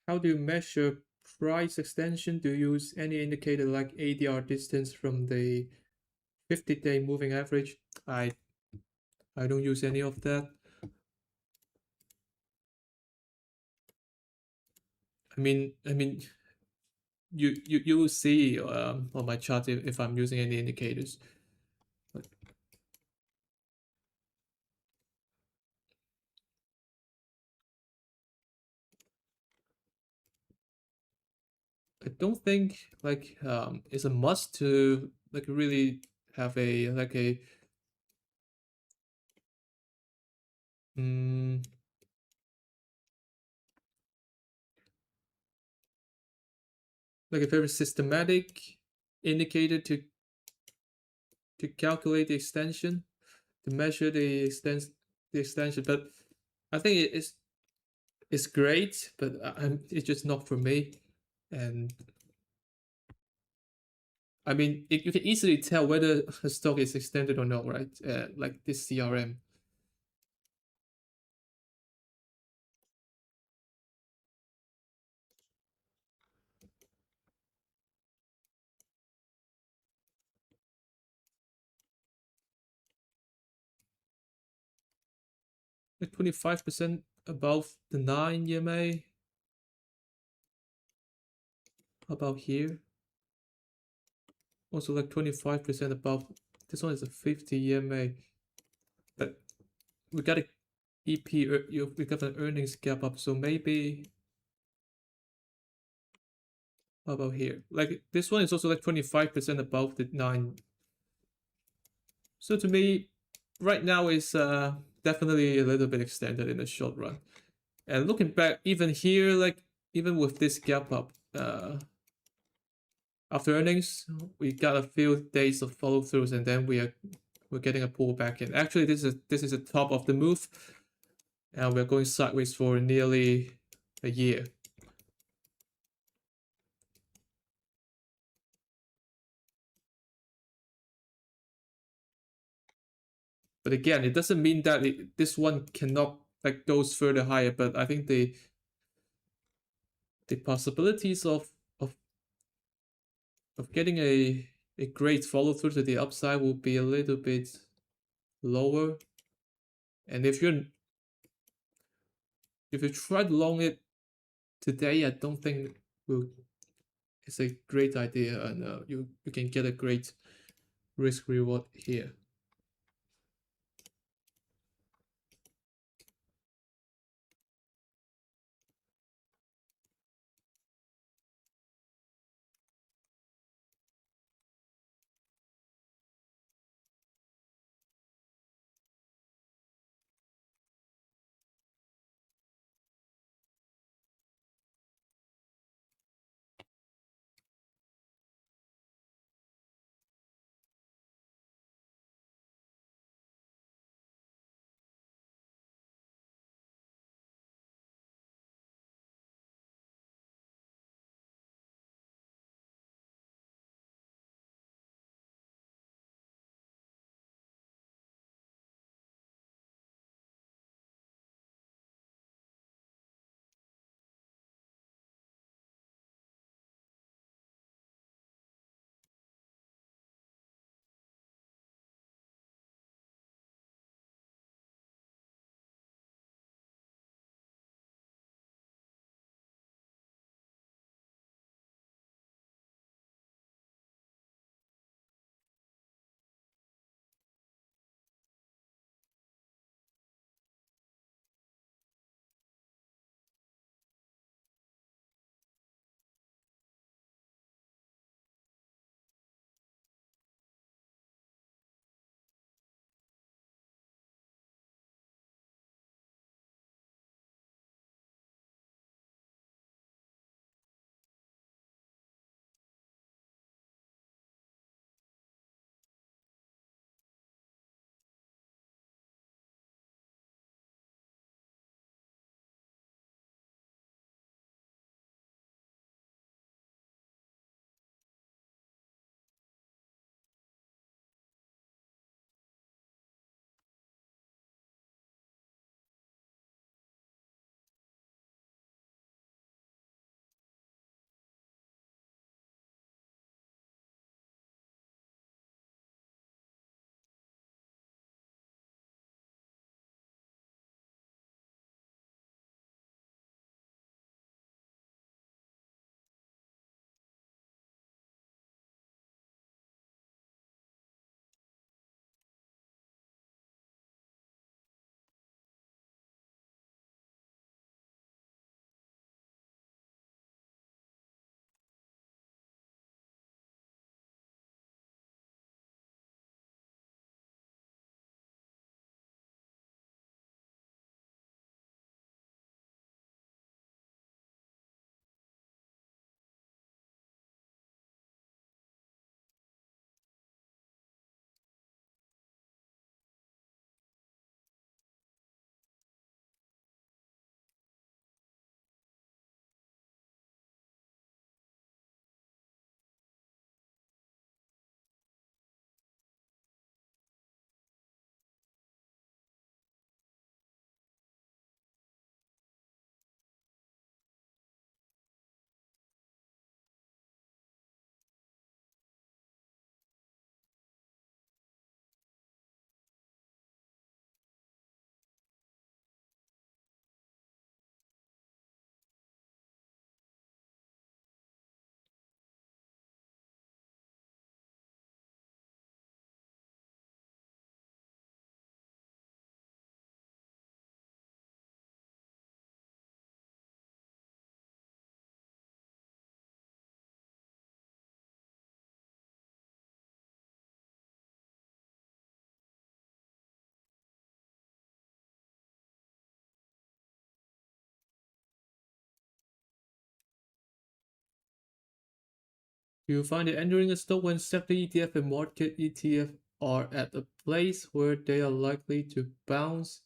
How do you measure price extension? Do you use any indicator like ADR distance from the 50-day moving average? I I don't use any of that. I mean, you will see on my chart if I'm using any indicators. But I don't think like it's a must to like really have a mm, like a very systematic indicator to calculate the extension, to measure the extension. But I think it's great, but it's just not for me. And I mean, you can easily tell whether a stock is extended or not, right? Like this CRM. Like 25% above the 9 EMA. How about here? Also like 25% above. This one is a 50 EMA. But we got a EP, we got an earnings gap up, so maybe. How about here? Like this one is also like 25% above the 9. So to me, right now is definitely a little bit extended in the short run. And looking back, even here, like even with this gap up, after earnings, we got a few days of follow throughs, and then we're getting a pullback. And actually, this is the top of the move, and we're going sideways for nearly a year. But again, it doesn't mean that this one cannot like goes further higher. But I think the possibilities of getting a great follow through to the upside will be a little bit lower. And if you try to long it today, I don't think will it's a great idea, and you can get a great risk reward here. You find that entering a stock when sector ETF and market ETF are at a place where they are likely to bounce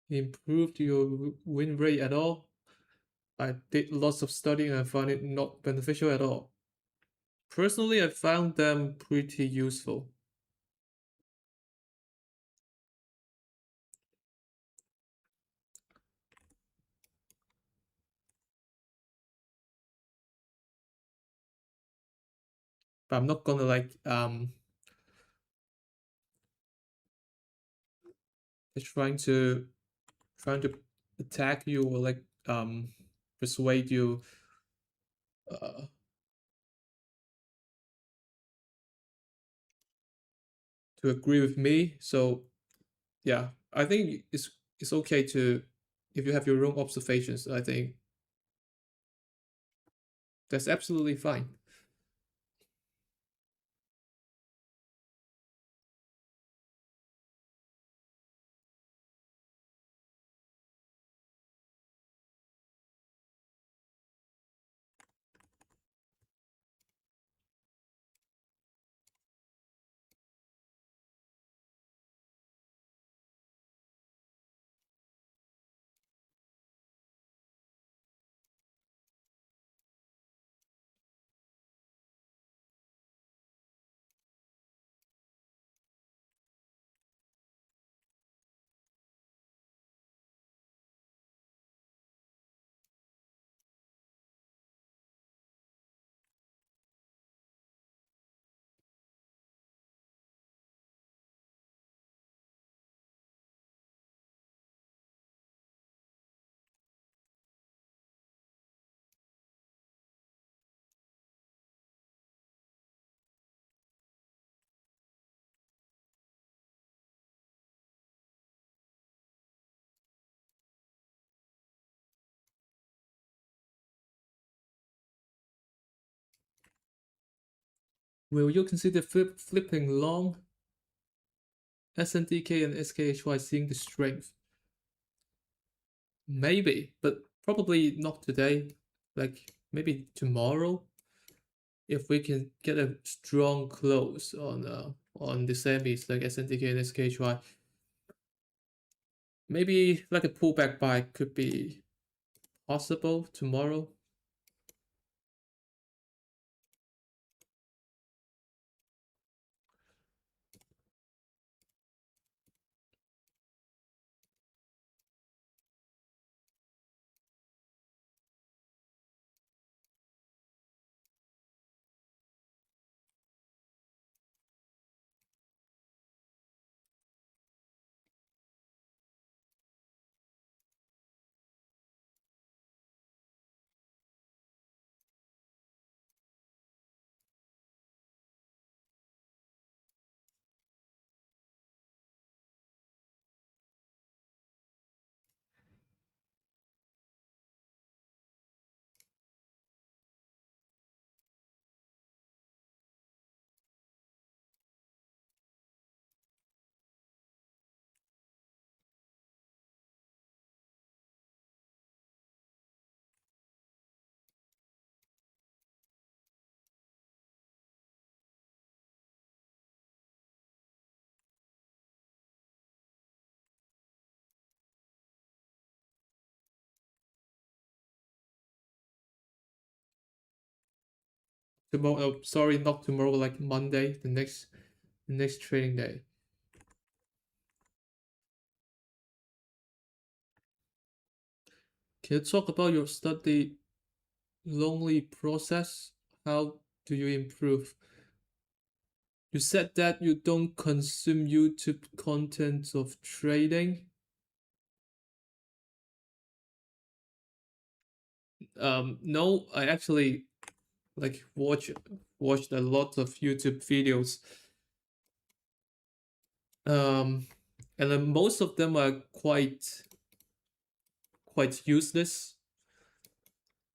improve your win rate at all? I did lots of studying and I found it not beneficial at all. Personally, I found them pretty useful. but I'm not gonna like trying to trying to attack you or like persuade you uh, to agree with me. So yeah, I think it's okay to if you have your own observations. I think that's absolutely fine. Will you consider flipping long SNDK and SKHY seeing the strength? Maybe, but probably not today. Like maybe tomorrow, if we can get a strong close on the semis like SNDK and SKHY, maybe like a pullback buy could be possible tomorrow. Tomorrow, sorry, not tomorrow, like Monday, the next trading day. Can you talk about your study lonely process? How do you improve? You said that you don't consume YouTube content of trading. No, I actually like watched a lot of YouTube videos. And then most of them are quite useless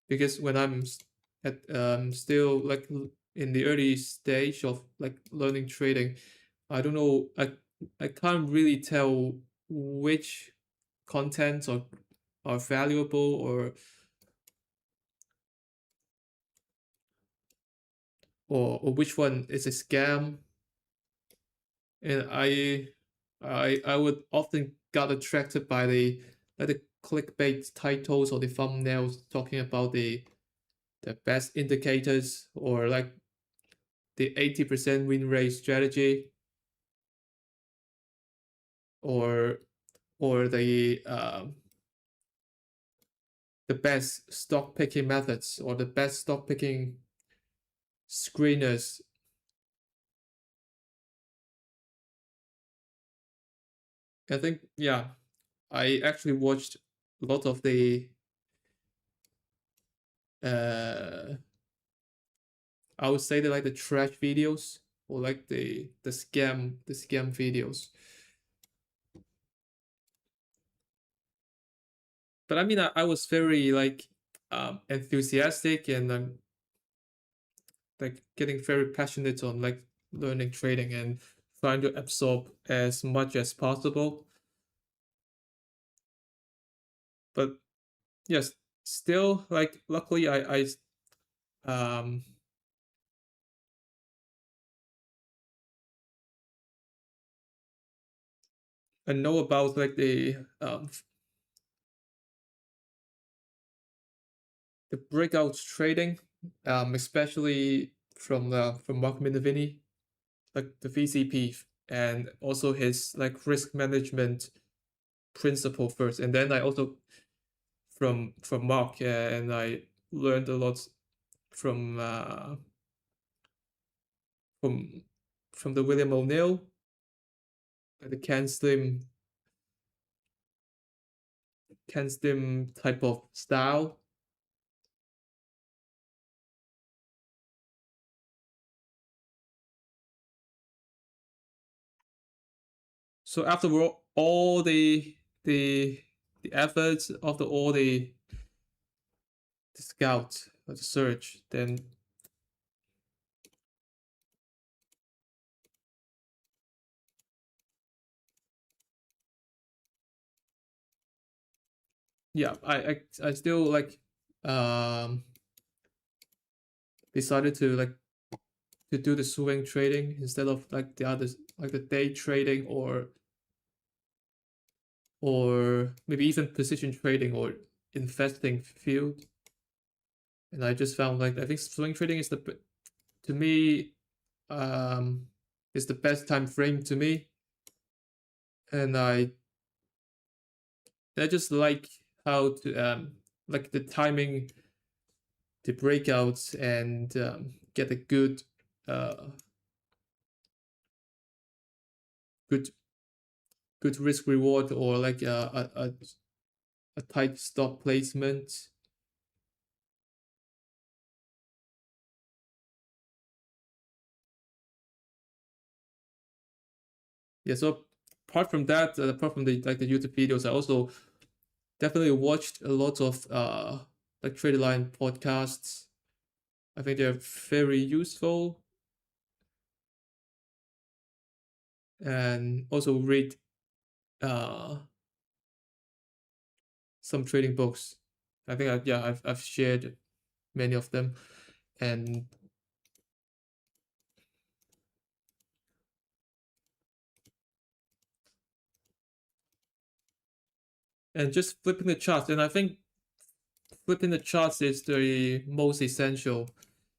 because when I'm at still like in the early stage of like learning trading, I don't know, I can't really tell which contents are valuable or which one is a scam. And I would often got attracted by the like the clickbait titles or the thumbnails talking about the best indicators or like the 80% win rate strategy or or the best stock picking methods or the best stock picking screeners. I think yeah, I actually watched a lot of the uh I would say they like the trash videos or like the scam videos. But I mean I was very like enthusiastic and I'm like getting very passionate on like learning trading and trying to absorb as much as possible. But yes, still like luckily um I know about like the breakout trading, especially from Mark Minervini, like the VCP, and also his like risk management principle first, and then I also from Mark, and I learned a lot from uh, from from the William O'Neill, the Ken Slim type of style. So after all the the efforts of all the scout or the search, then yeah, I still like um decided to like to do the swing trading instead of like the others like the day trading or maybe even position trading or investing field. And I just found like I think swing trading is the to me um is the best time frame to me, and I just like how to like the timing, the breakouts, and get a uh good good risk reward or like a tight stop placement. Yeah, so apart from the like the YouTube videos, I also definitely watched a lot of like trade line podcasts. I think they're very useful, and also read uh some trading books. I think I've shared many of them, and just flipping the charts. And I think flipping the charts is the most essential,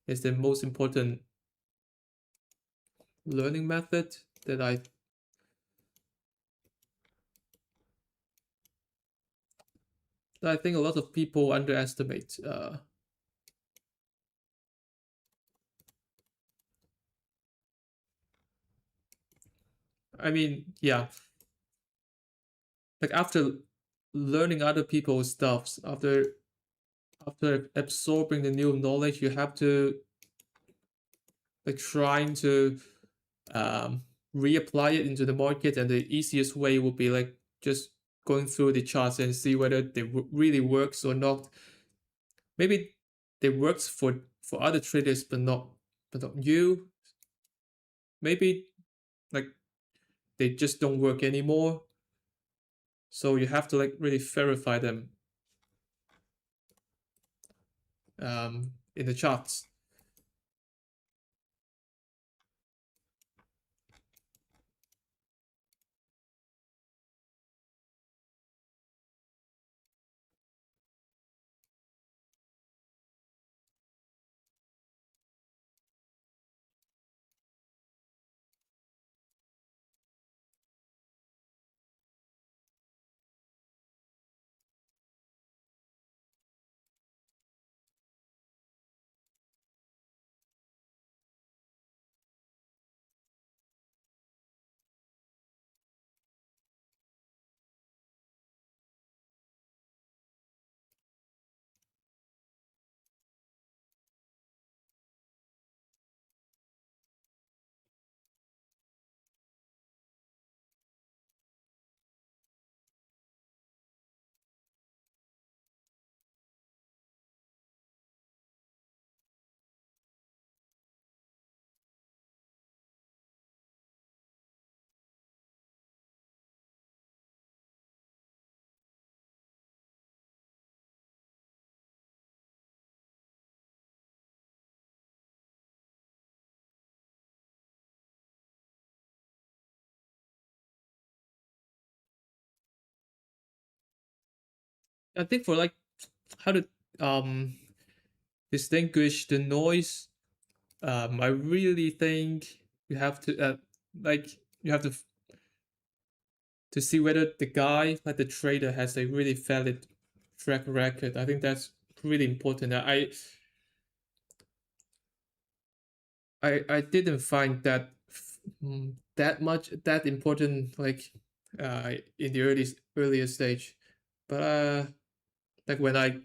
is the most important learning method that I think a lot of people underestimate. I mean, yeah, like after learning other people's stuffs, after absorbing the new knowledge, you have to like trying to um, reapply it into the market, and the easiest way would be like just going through the charts and see whether they really works or not. Maybe they works for other traders, but not you. Maybe like they just don't work anymore. So you have to like really verify them in the charts. I think for like how to um distinguish the noise, I really think you have to like you have to see whether the guy, like the trader, has a really valid track record. I think that's really important. I didn't find that that important like in the earlier stage, but like when I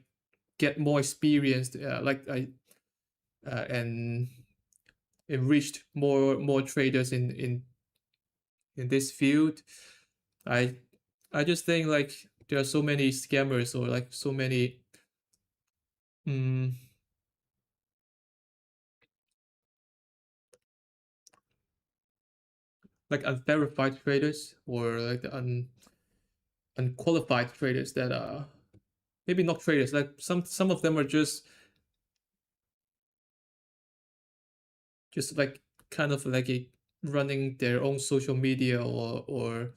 get more experienced, like I and enriched more traders in this field, I I just think like there are so many scammers or like so many mm, like unverified traders or like the unqualified traders that are maybe not traders. Like some of them are just like kind of like running their own social media or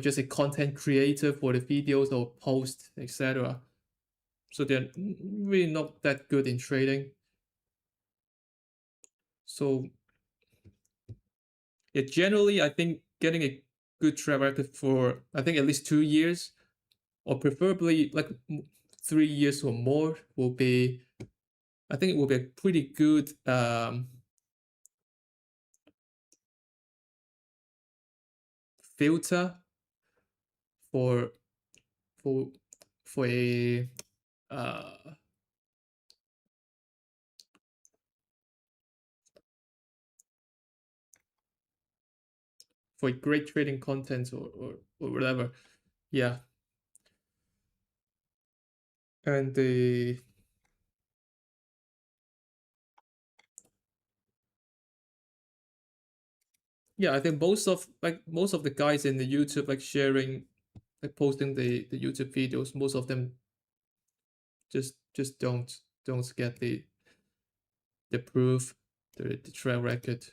just a content creator for the videos or posts, etc. So they're really not that good in trading. So yeah, generally, I think getting a good track record for I think at least 2 years or preferably like 3 years or more will be. I think it will be a pretty good filter for for for a uh, for great trading content or whatever. Yeah, and the yeah, I think most of the guys in the YouTube like sharing like posting the YouTube videos, most of them just don't get the proof, the track record.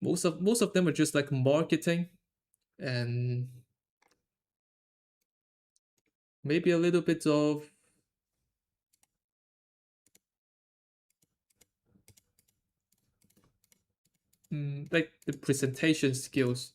Most of them are just like marketing and maybe a little bit of like the presentation skills.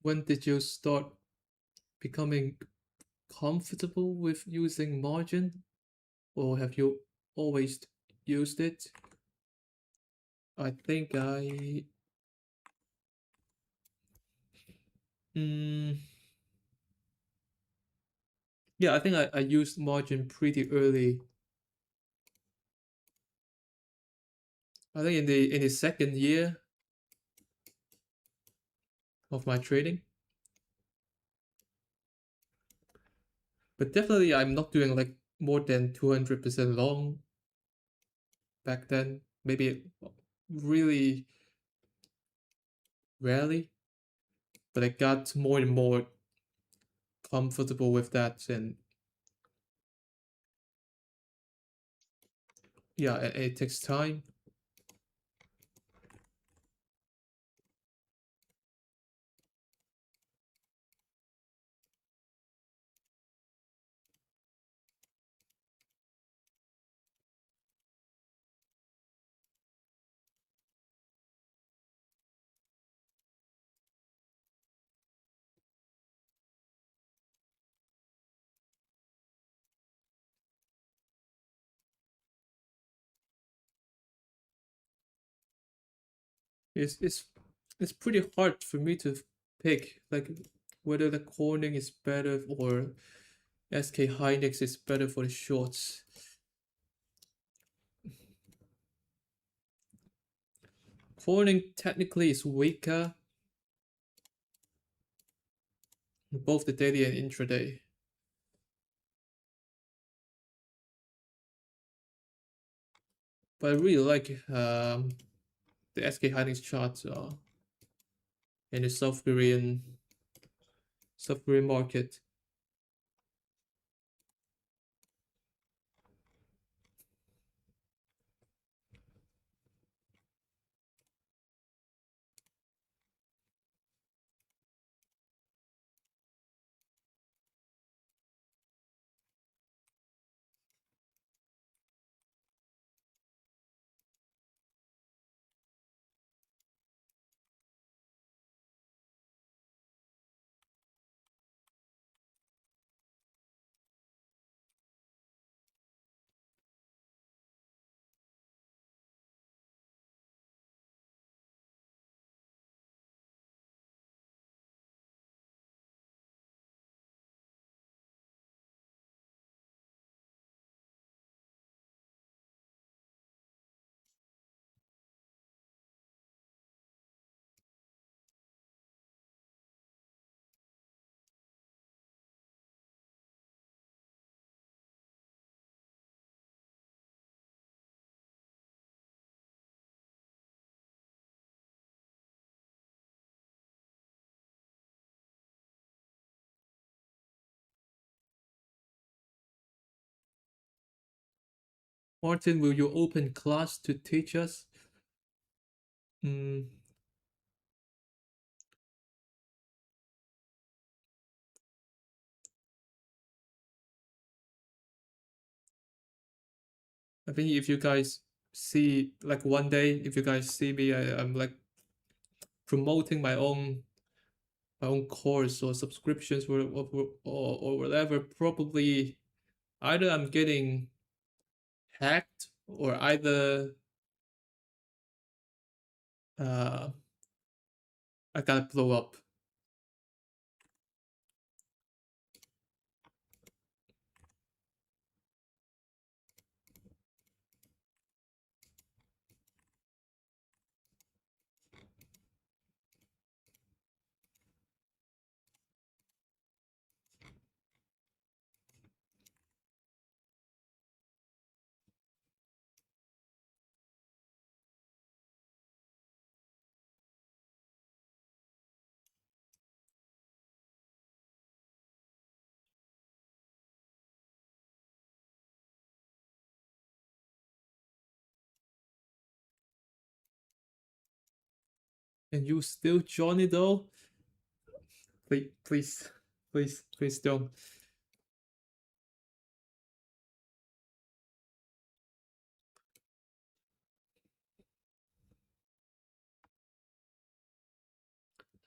when did you start becoming comfortable with using margin, or have you always used it? I think mm, yeah, I think I used margin pretty early. I think in the second year of my trading. But definitely I'm not doing like more than 200% long back then. Maybe really rarely, but I got more and more comfortable with that, and yeah, it takes time. It's it's pretty hard for me to pick like whether the Corning is better or SK Hynix is better for the shorts. Corning technically is weaker in both the daily and intraday, but I really like the SK Hynix charts in the South Korean market. Martin, will you open class to teach us? Mm, I think if you guys see like one day, if you guys see me, I'm like promoting my own course or subscriptions or whatever. Probably either I'm getting hacked or either uh I gotta blow up. And you still Johnny though? Please, please, please don't.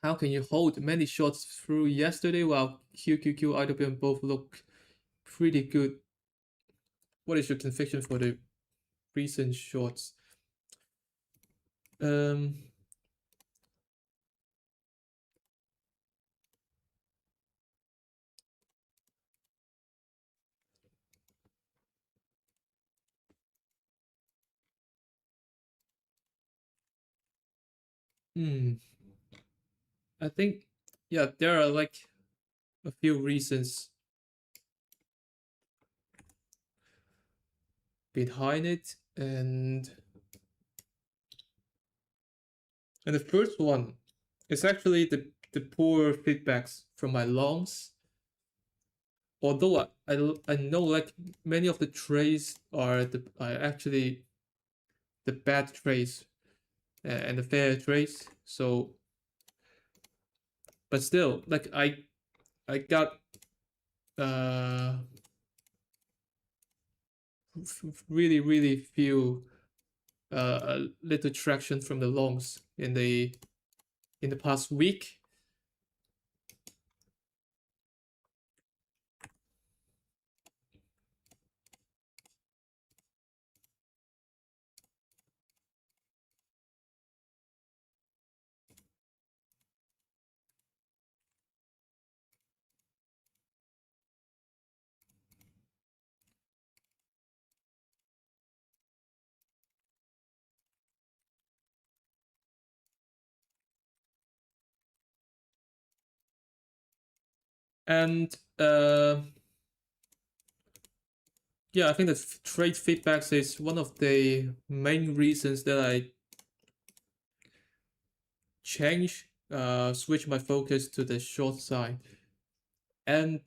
How can you hold many shots through yesterday while QQQ, IWM both look pretty good? What is your conviction for the recent shorts? Um, hmm. I think, yeah, there are like a few reasons behind it, and the first one is actually the poor feedbacks from my longs. Although I know like many of the trades are actually the bad trades and the fair trades. So, but still, like I got uh really few little traction from the longs in the past week. And yeah, I think that trade feedbacks is one of the main reasons that I switch my focus to the short side. And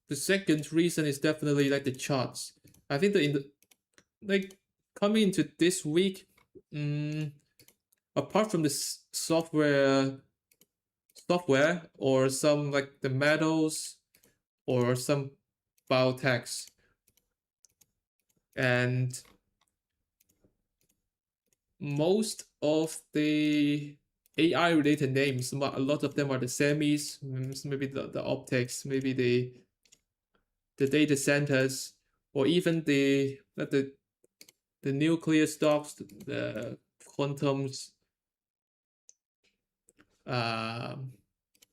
the second reason is definitely like the charts. I think that in the like coming into this week, apart from the software or some like the metals or some biotechs and most of the AI related names, a lot of them are the semis, maybe the optics, maybe the data centers, or even the nuclear stocks, the quantums, um,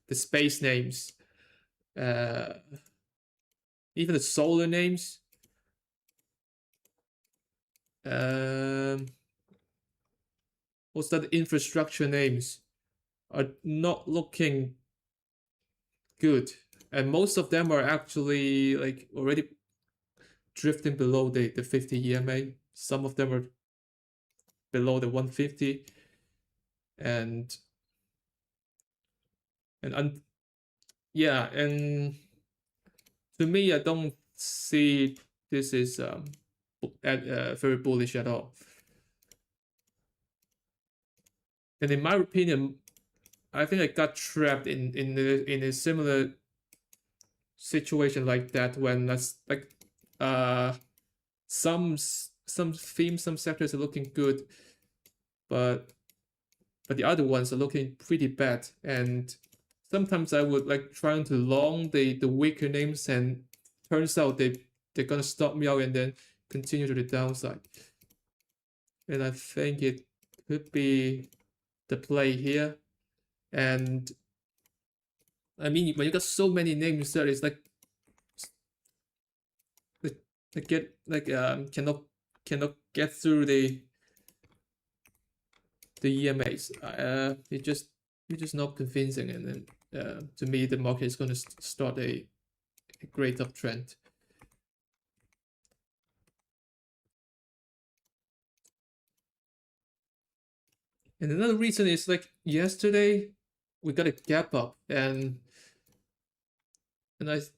the space names, uh, even the solar names. Um, what's that? Infrastructure names are not looking good, and most of them are actually like already drifting below the 50 EMA. Some of them are below the 150, and and yeah, and to me, I don't see this is very bullish at all. And in my opinion, I think I got trapped in a similar situation like that when that's like uh some themes, some sectors are looking good, but the other ones are looking pretty bad. And sometimes I would like trying to long the weaker names, and turns out they're gonna stop me out and then continue to the downside. And I think it could be the play here. And I mean, when you got so many names there, it's like get like cannot get through the EMAs. It's just not convincing, and then to me the market is going to start a great uptrend. And another reason is like yesterday we got a gap up, and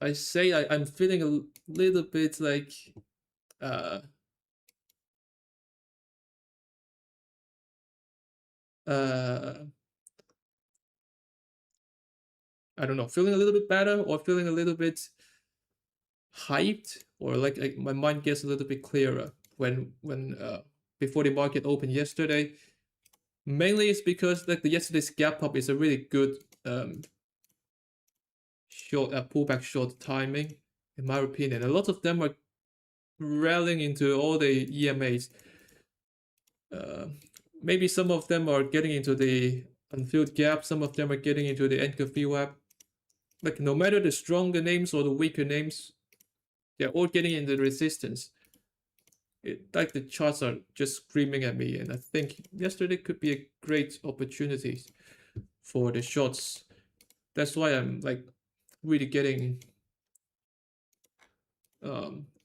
I say I'm feeling a little bit like uh uh I don't know, feeling a little bit better or feeling a little bit hyped, or like my mind gets a little bit clearer when before the market opened yesterday. Mainly it's because like the yesterday's gap up is a really good short pullback short timing, in my opinion. A lot of them are rallying into all the EMAs. Uh, Maybe some of them are getting into the unfilled gap, some of them are getting into the anchor VWAP. Like no matter the stronger names or the weaker names, they're all getting into resistance. Like the charts are just screaming at me, and I think yesterday could be a great opportunity for the shorts. That's why I'm like really getting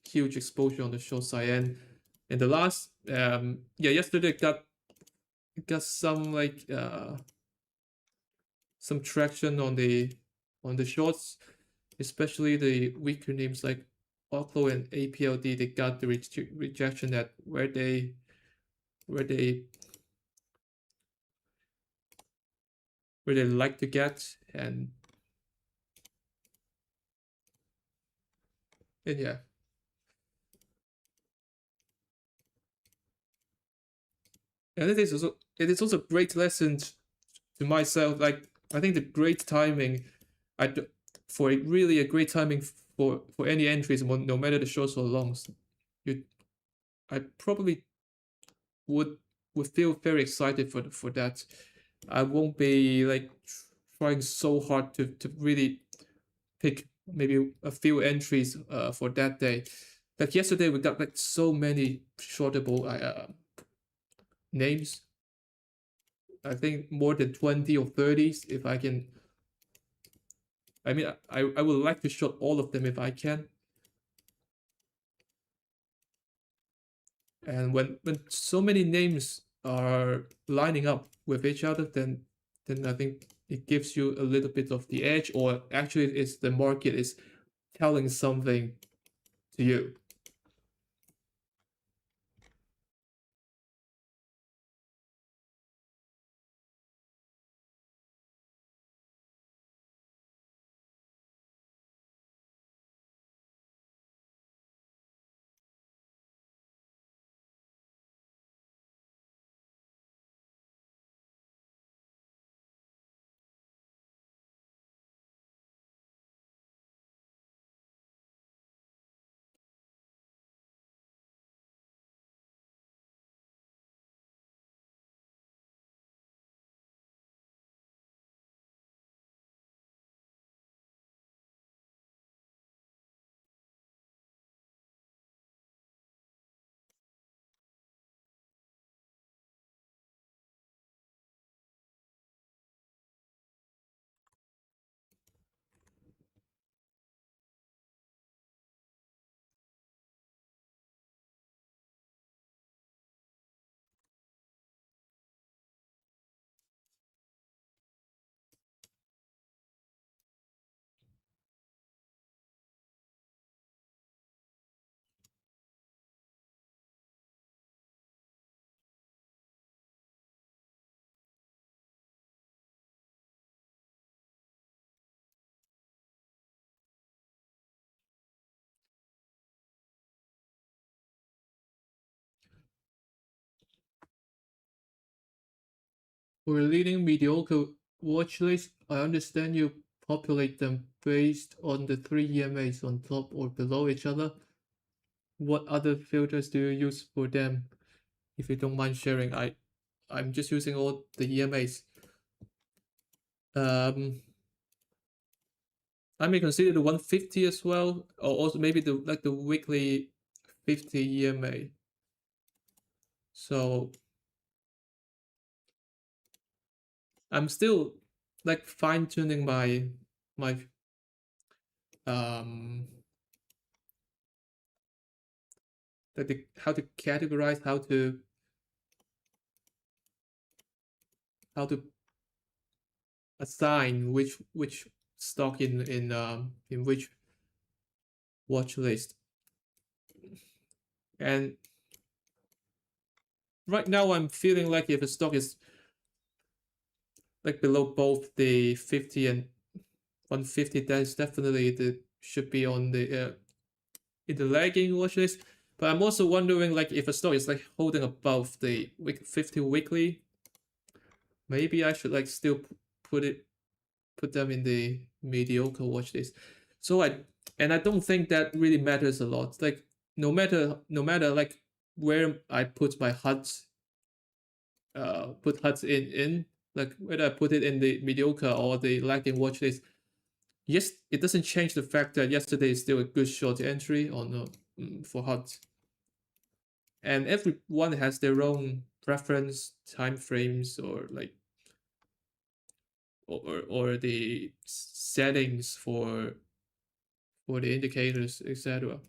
huge exposure on the short side. And in the last yeah, yesterday got some like some traction on the shorts, especially the weaker names like Oclo and APLD. They got the rejection at where they where they like to get, and yeah. And it is also a great lesson to myself. Like I think the great timing, I do, for really a great timing for any entries, no matter the shorts or longs, you I probably would would feel very excited for that. I won't be like trying so hard to really pick maybe a few entries for that day. Like yesterday, we got like so many shortable names. I think more than 20 or 30s if I can. I mean, I would like to short all of them if I can. And when so many names are lining up with each other, then I think it gives you a little bit of the edge, or actually, it's the market is telling something to you. For leading mediocre watch list, I understand you populate them based on the three EMAs on top or below each other. What other filters do you use for them? If you don't mind sharing, I'm just using all the EMAs. Um, I may consider the 150 as well, or also maybe the weekly 50 EMA. So I'm still like fine tuning my um like how to categorize, how to assign which stock in which watch list. And right now I'm feeling like if a stock is like below both the 50 and 150, that's definitely the should be on the in the lagging watch list. But I'm also wondering like if a stock is like holding above the 50 weekly, Maybe I should like still put it put them in the mediocre watch list. So I don't think that really matters a lot. Like no matter like where I put my HUDs, put HUDs in like whether I put it in the mediocre or the lagging watch list. Yes, it doesn't change the fact that yesterday is still a good short entry on for HUDs, and everyone has their own preference, time frames, or like or the settings for the indicators, etc.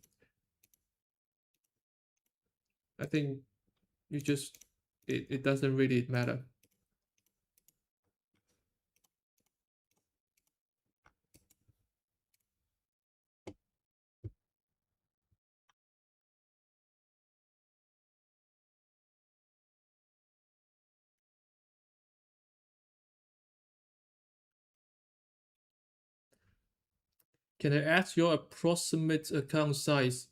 I think you just it doesn't really matter. Can I ask your approximate account size,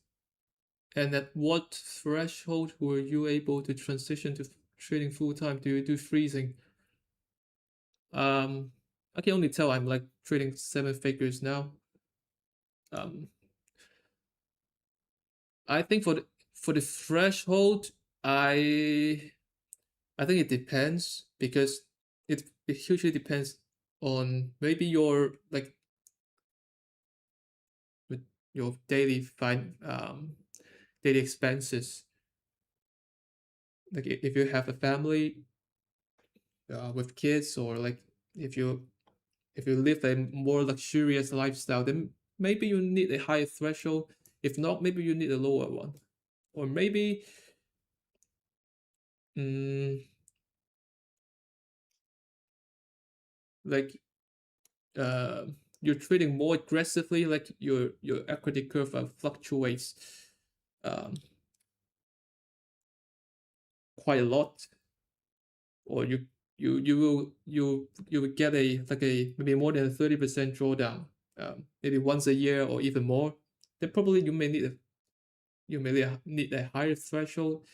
and at what threshold were you able to transition to trading full time? Do you do freezing? Um, I can only tell I'm like trading seven figures now. Um, I think for the threshold, I I think it depends because it hugely depends on maybe your like with your daily expenses. Like if you have a family with kids, or like if you if you live a more luxurious lifestyle, then maybe you need a higher threshold. If not, maybe you need a lower one, or maybe mm, like uh, you're trading more aggressively, like your equity curve fluctuates um, quite a lot, or you will get a like a maybe more than a 30% drawdown, maybe once a year or even more. Then probably you may need a higher threshold,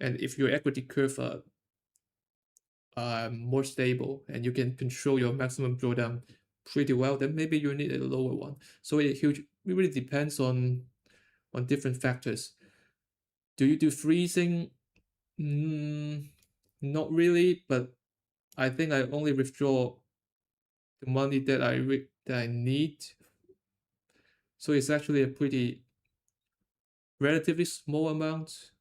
and if your equity curve are more stable and you can control your maximum drawdown pretty well, then maybe you need a lower one. So it really depends on different factors. Do you do freezing? Mm, not really, but I think I only withdraw the money that I need. So it's actually a pretty relatively small amount,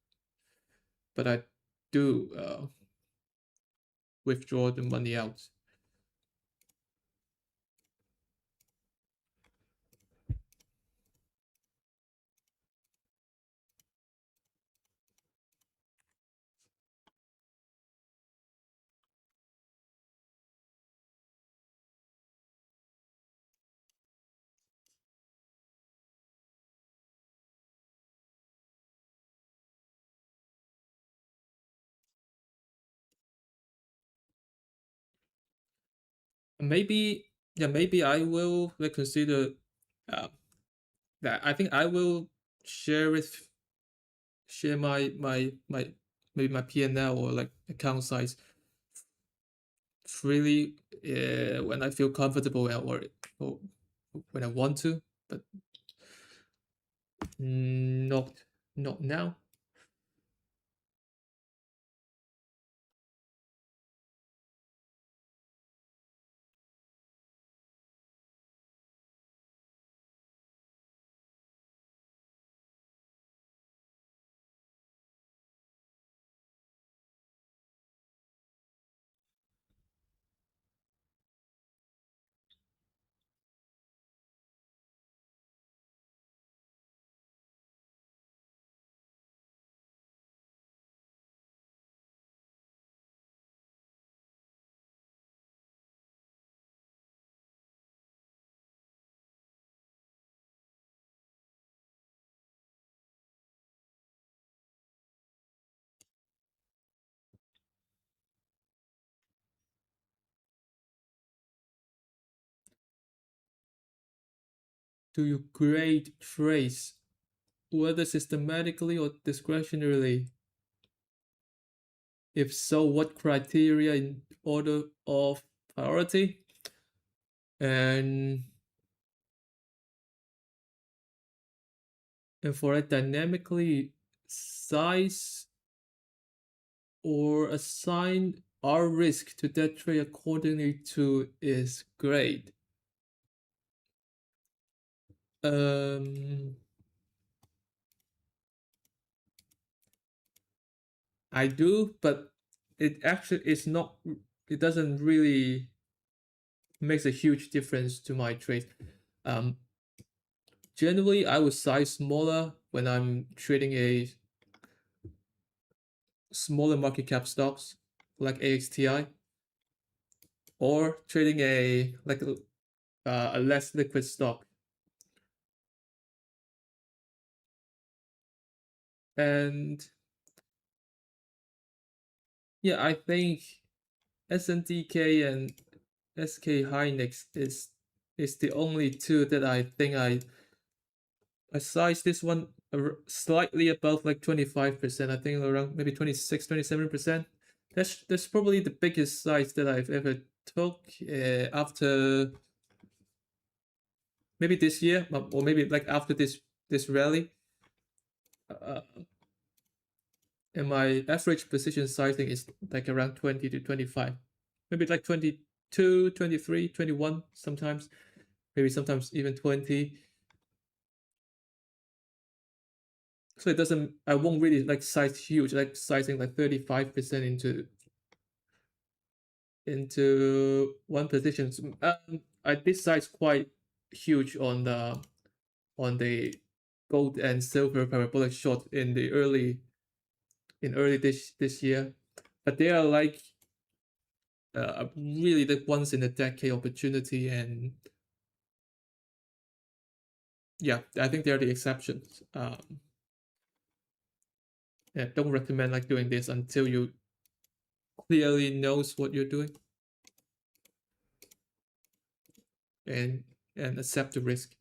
but I do withdraw the money out. Maybe yeah, maybe I will like consider uh, that. I think I will share with share my maybe my P&L or like account size freely when I feel comfortable, or when I want to, but not now. Do you grade trades, whether systematically or discretionarily, If so, what criteria in order of priority? And for a dynamically size or assign our risk to that trade accordingly to its grade. Um, I do, but it actually is not. It doesn't really makes a huge difference to my trade. Um, Generally, I would size smaller when I'm trading a smaller market cap stocks like AXTI, or trading a less liquid stock. And yeah, I think SNDK and SK Hynix is the only two that I think I size this one slightly above like 25%. I think around maybe 26, 27%. That's probably the biggest size that I've ever took after maybe this year, or maybe like after this rally. Uh, and my average position sizing is like around 20 to 25, maybe like 22, 23, 21 sometimes, maybe sometimes even 20. So it doesn't, I won't really like size huge, like sizing like 35% into one position. I did size quite huge on the gold and silver parabolic short in early this year, but they are like really the once in a decade opportunity, and yeah, I think they're the exceptions. Yeah, don't recommend like doing this until you clearly knows what you're doing and accept the risk.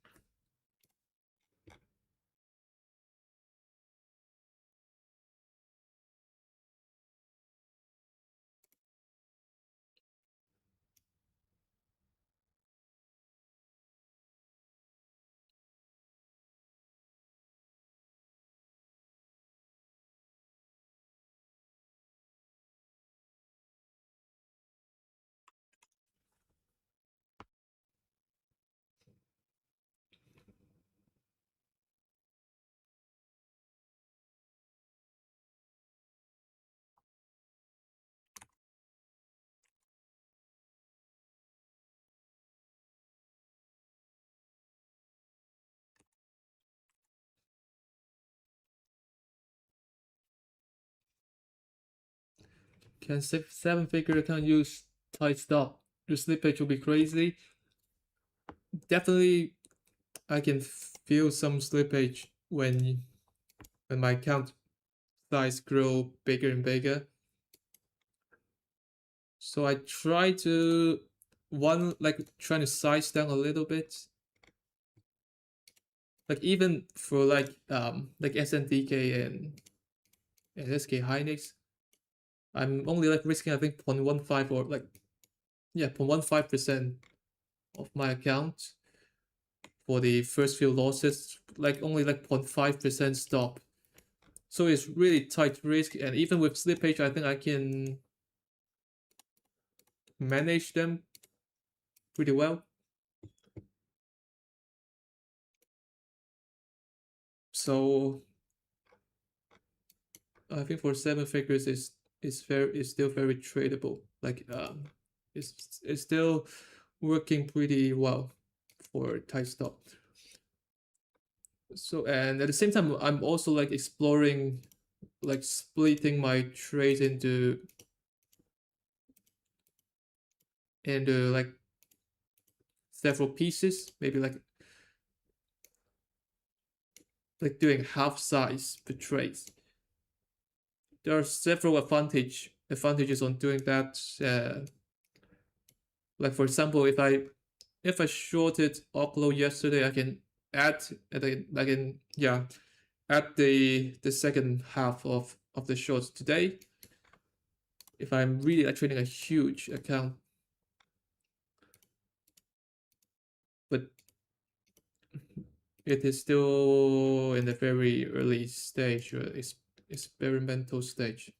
Can seven figure account use tight stop? Your slippage will be crazy. Definitely, I can feel some slippage when my account size grow bigger and bigger. So I try to trying to size down a little bit. Like even for like SNDK and SK Hynix, I'm only like risking I think 0.15 or like 0.15% of my account for the first few losses, like only like 0.5% stop. So it's really tight risk, and even with slippage, I think I can manage them pretty well. So I think for seven figures is still very tradable. It's still working pretty well for tight stop. So and at the same time, I'm also like exploring like splitting my trades into like several pieces, maybe like doing half size per trade. There are several advantages on doing that. Like for example, if I shorted Oklo yesterday, I can add I can add the second half of the shorts today. if I'm really like trading a huge account. But it is still in the very early stage, it's experimental stage.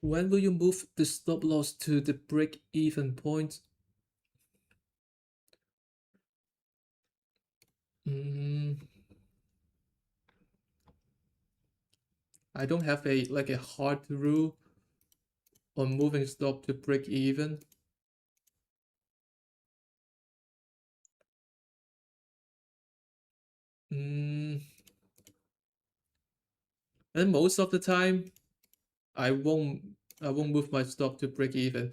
When will you move the stop loss to the break even point? Mm, I don't have a like a hard rule on moving stop to break even. Mm, and most of the time, I won't I won't move my stop to break even.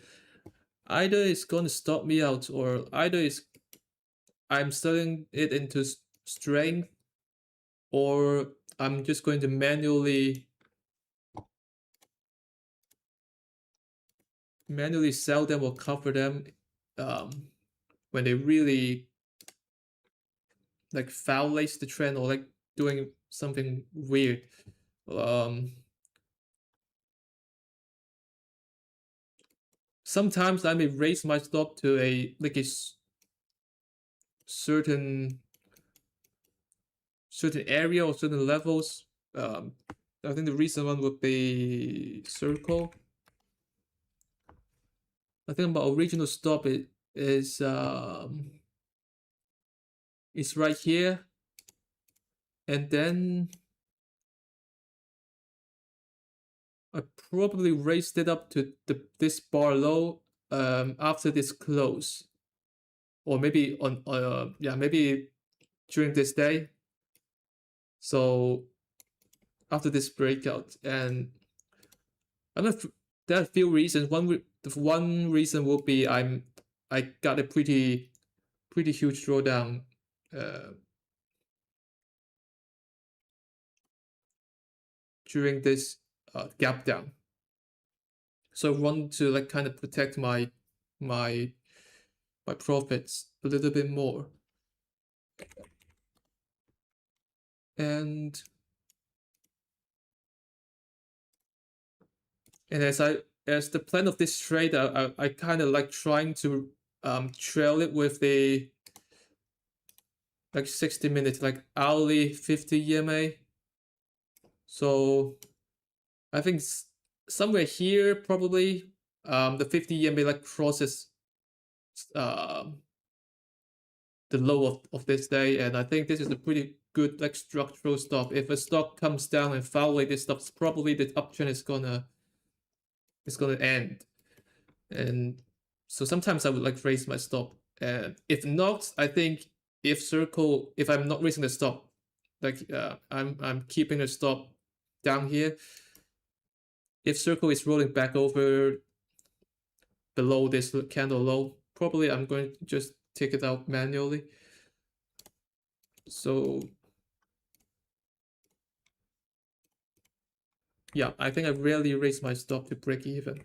Either it's gonna stop me out, or either it's I'm selling it into strength, or I'm just going to manually sell them or cover them um, when they really like foul lace the trend or like doing something weird. Um, Sometimes I may raise my stop to a like a certain area or certain levels. I think the recent one would be circle. I think my original stop is right here, and then I probably raised it up to this bar low after this close, or maybe on yeah, maybe during this day. So after this breakout, and I'm not, there are a few reasons. The one reason will be I got a pretty huge drawdown uh, during this gap down. So I want to like kind of protect my my profits a little bit more. And as the plan of this trade, I kind of like trying to trail it with the like 60 minutes, like hourly 50 EMA. So I think somewhere here probably the 50 EMA like crosses um the low of this day, and I think this is a pretty good like structural stop. If a stock comes down and foul this stuff, probably the uptrend is gonna end. And so sometimes I would like raise my stop. And if not, I think if I'm not raising the stop, like I'm keeping the stop down here. If circle is rolling back over below this candle low, probably I'm going to just take it out manually. So yeah, I think I rarely raise my stop to break even.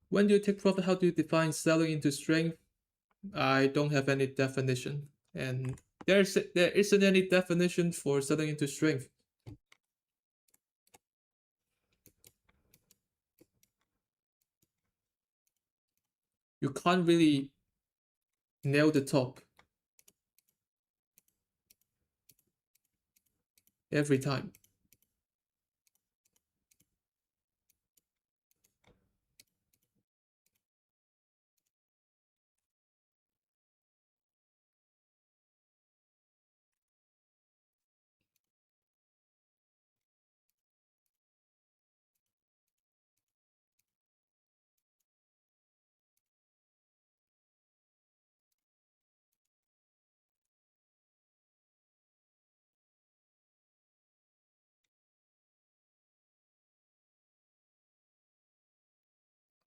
When you take profit, how do you define selling into strength? I don't have any definition. And there isn't any definition for selling into strength. You can't really nail the top every time.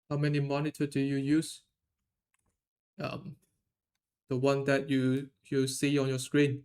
How many monitor do you use? Um, the one that you see on your screen.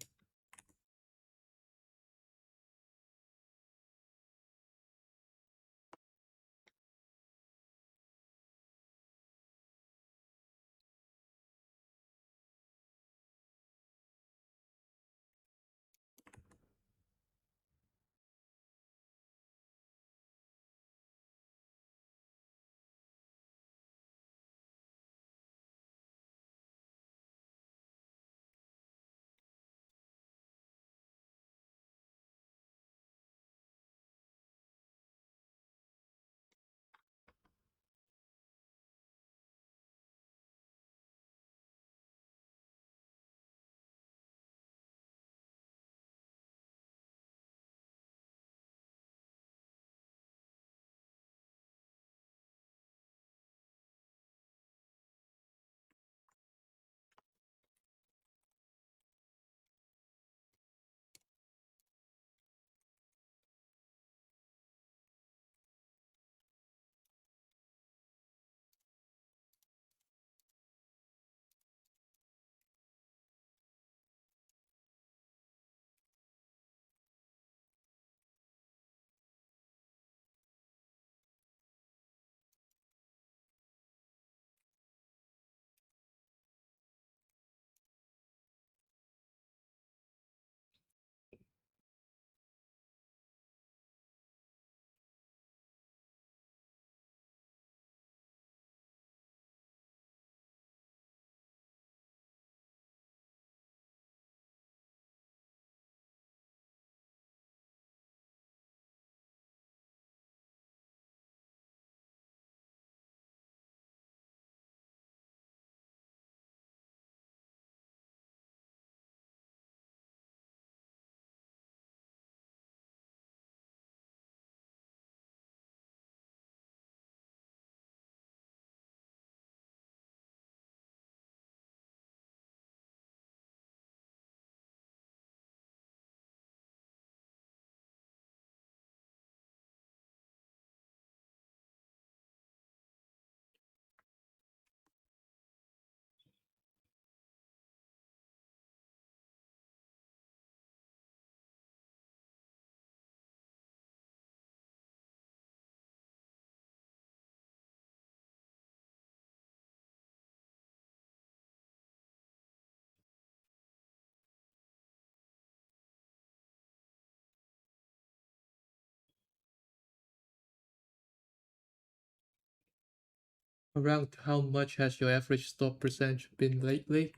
Around how much has your average stop percentage been lately?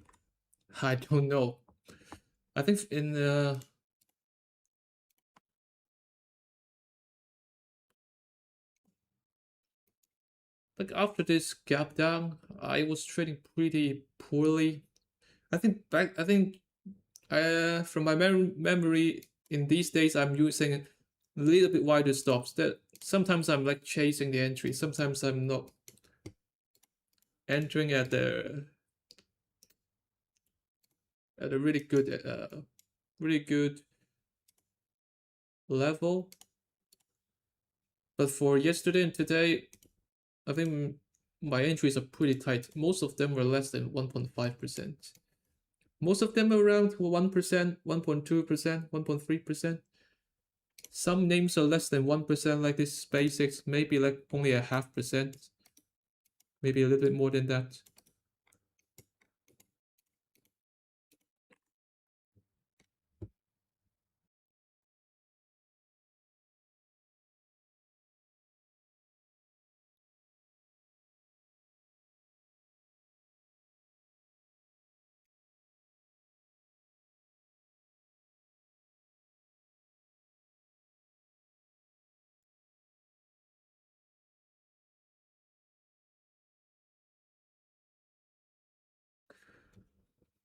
I don't know. I think in like after this gap down, I was trading pretty poorly. I think from my memory in these days I'm using a little bit wider stops. That sometimes I'm like chasing the entry, sometimes I'm not entering at a really good level. But for yesterday and today, I think my entries are pretty tight. Most of them were less than 1.5%. Most of them are around 1%, 1.2%, 1.3%. Some names are less than 1%, like this basics, maybe like only a half percent, maybe a little bit more than that.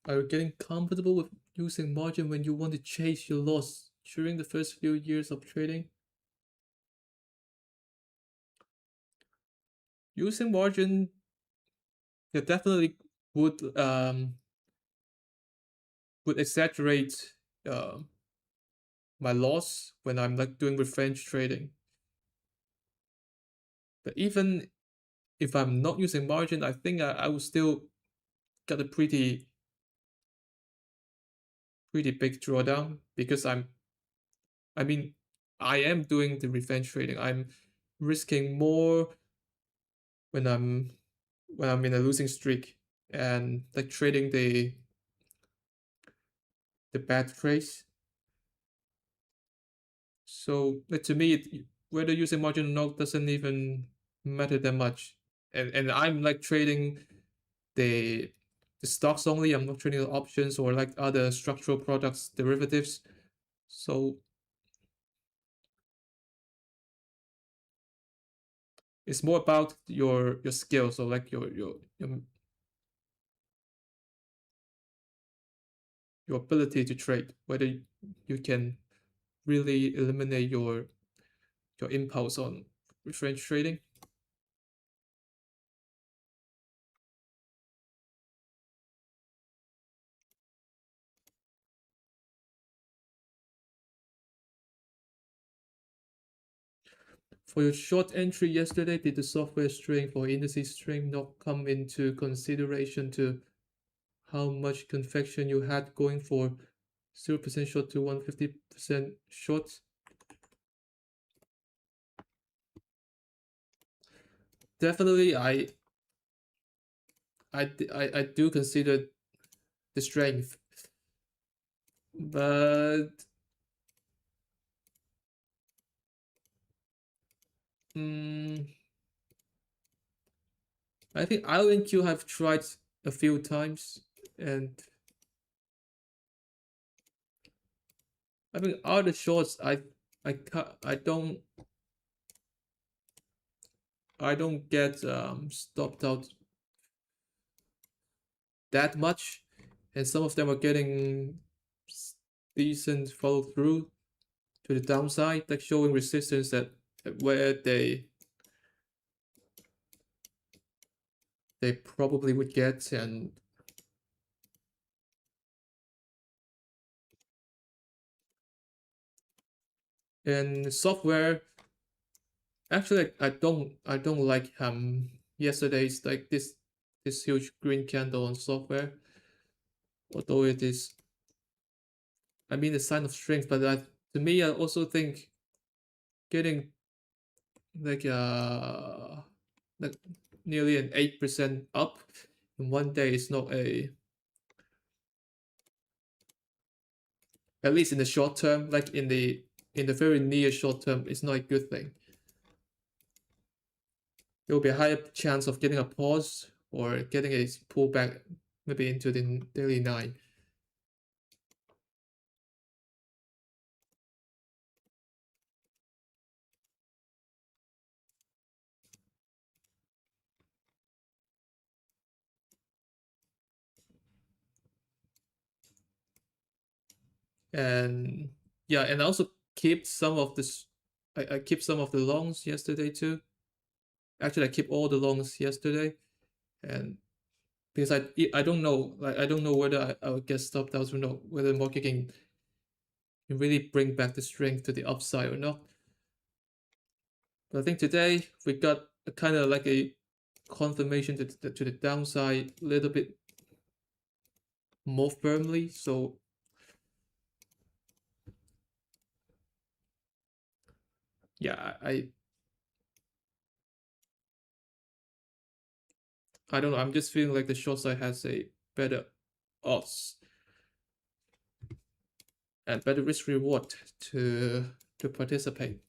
Are you getting comfortable with using margin when you want to chase your loss during the first few years of trading? Using margin, yeah, definitely would exaggerate uh, my loss when I'm like doing revenge trading. But even if I'm not using margin, I think I will still get a pretty big drawdown because I mean I am doing the revenge trading. I'm risking more when I'm in a losing streak and like trading the bad trades. So like, to me, whether using margin or not doesn't even matter that much. And I'm like trading the the stocks only. I'm not trading the options or like other structural products, derivatives. So it's more about your skill. So like your ability to trade, whether you can really eliminate your impulse on revenge trading. For your short entry yesterday, did the software string for indices string not come into consideration to how much convection you had going for 0% short to 150% short? Definitely, I do consider the strength, but mm, I think ILNQ have tried a few times, and I think other shorts I don't get stopped out that much, and some of them are getting decent follow through to the downside, like showing resistance that where they probably would get. And software, actually, I don't like yesterday's like this huge green candle on software, although it is, I mean, a sign of strength. But to me, I also think getting like like nearly an 8% up in one day is not a, at least in the short term, like in the very near short term, it's not a good thing. There will be a higher chance of getting a pause or getting a pullback maybe into the daily 9. And yeah, and I also keep some of this. I keep some of the longs yesterday too. Actually, I keep all the longs yesterday, and because I don't know, like I don't know whether I will get stopped out or not, whether the market can really bring back the strength to the upside or not. But I think today we got a kind of like a confirmation to the downside a little bit more firmly. So yeah, I don't know. I'm just feeling like the short side has a better odds and better risk reward to participate.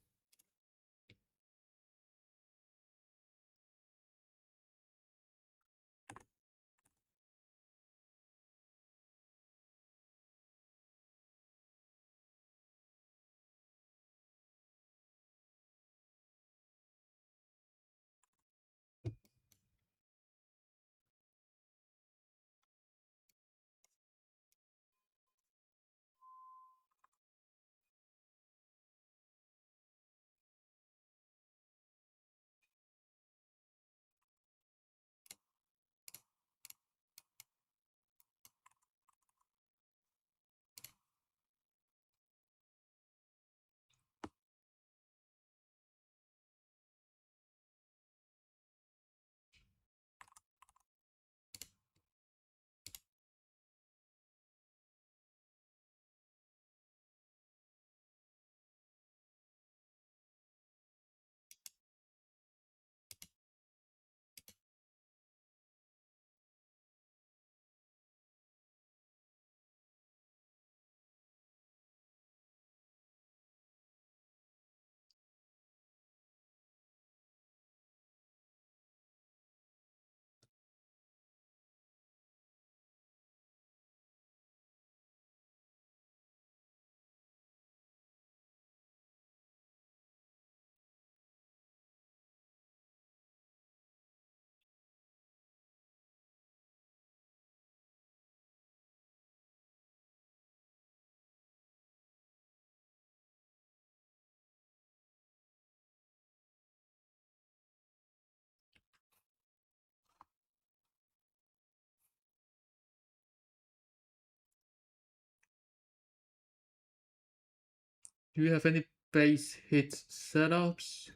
Do you have any base hit setups?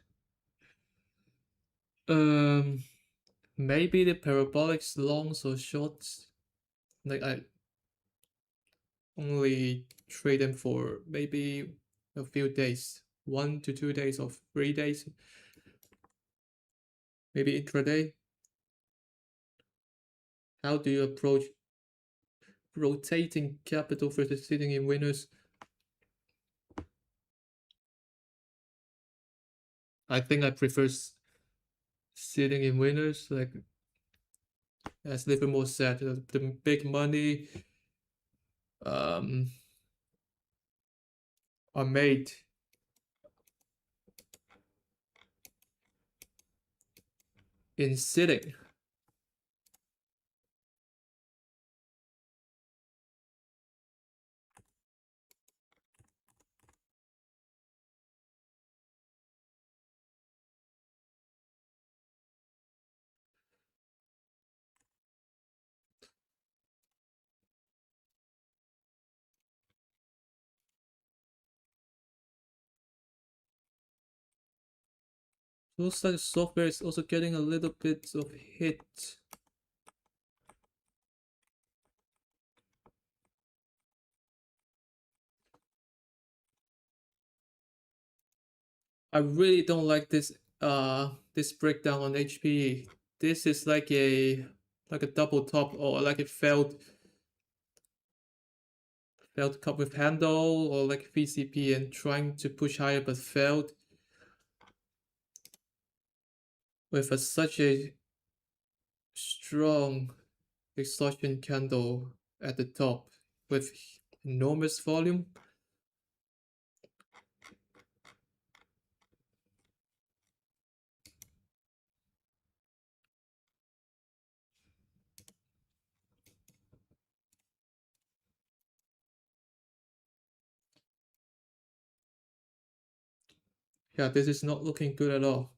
Maybe the parabolics longs or shorts. Like I only trade them for maybe a few days, 1 to 2 days or 3 days, maybe intraday. How do you approach rotating capital versus sitting in winners? I think I prefer sitting in winners, like as Livermore said, the big money um, are made in sitting. Looks like software is also getting a little bit of hit. I really don't like this breakdown on HPE. This is like a double top or like a failed cup with handle or like VCP and trying to push higher but failed with such a strong exhaustion candle at the top with enormous volume. Yeah, this is not looking good at all.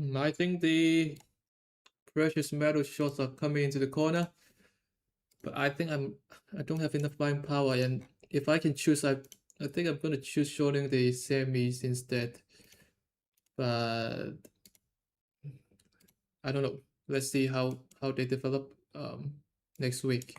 I think the precious metal shots are coming into the corner, but I don't have enough buying power, and if I can choose, I think I'm gonna choose shorting the semis instead. But I don't know. Let's see how they develop next week.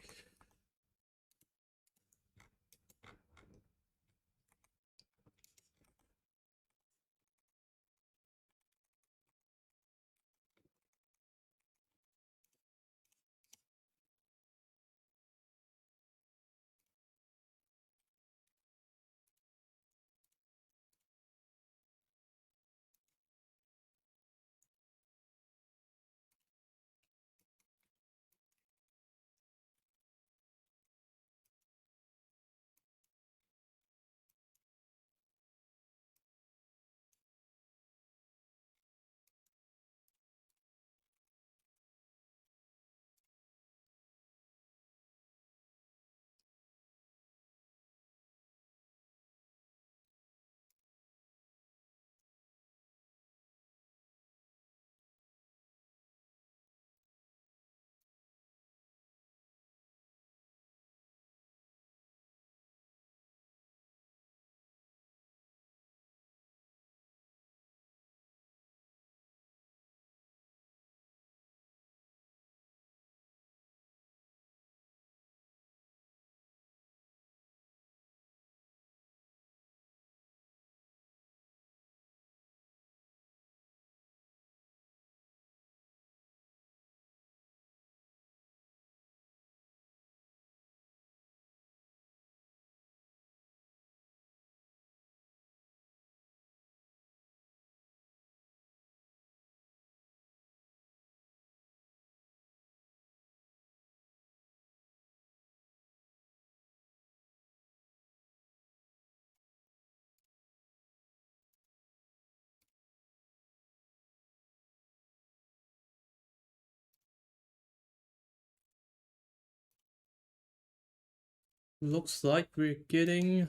Looks like we're getting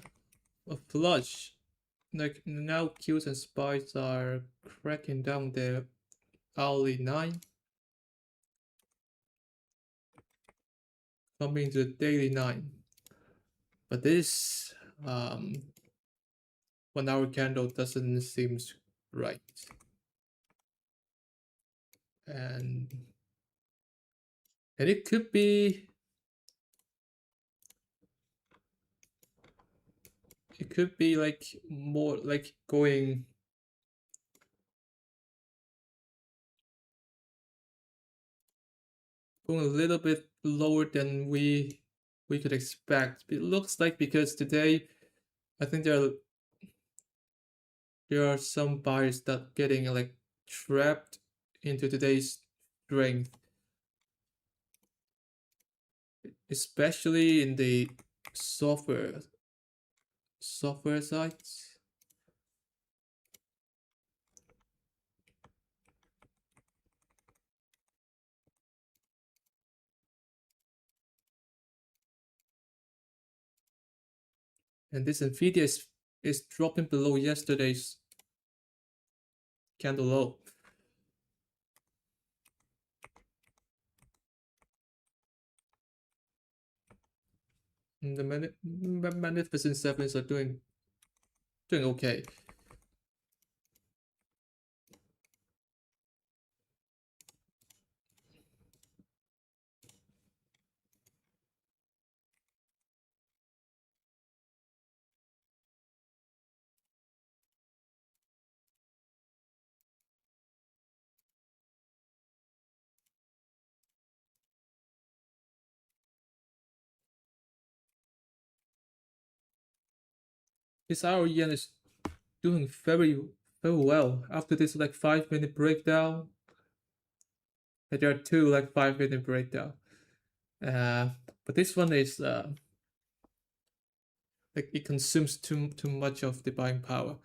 a flush. Like now, Qs and spies are cracking down their hourly 9, coming to the daily 9. But this 1 hour candle doesn't seem right. And it could be like more like going a little bit lower than we could expect. It looks like because today I think there are some buyers that getting like trapped into today's strength, especially in the software sites. And this Nvidia is dropping below yesterday's candle low. And the Magnificent Sevens are doing okay. This hour yen is doing very well after this like 5 minute breakdown. There are two like 5 minute breakdown. Uh, but this one is like it consumes too much of the buying power.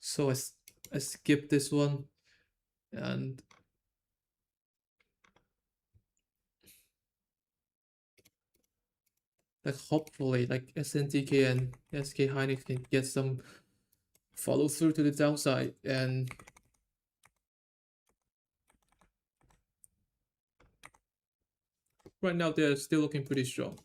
So I skip this one, and like hopefully like SNTK and SK Hynix can get some follow through to the downside, and right now they're still looking pretty strong.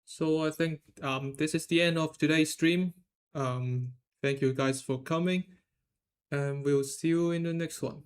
So I think this is the end of today's stream. Thank you guys for coming, and we'll see you in the next one.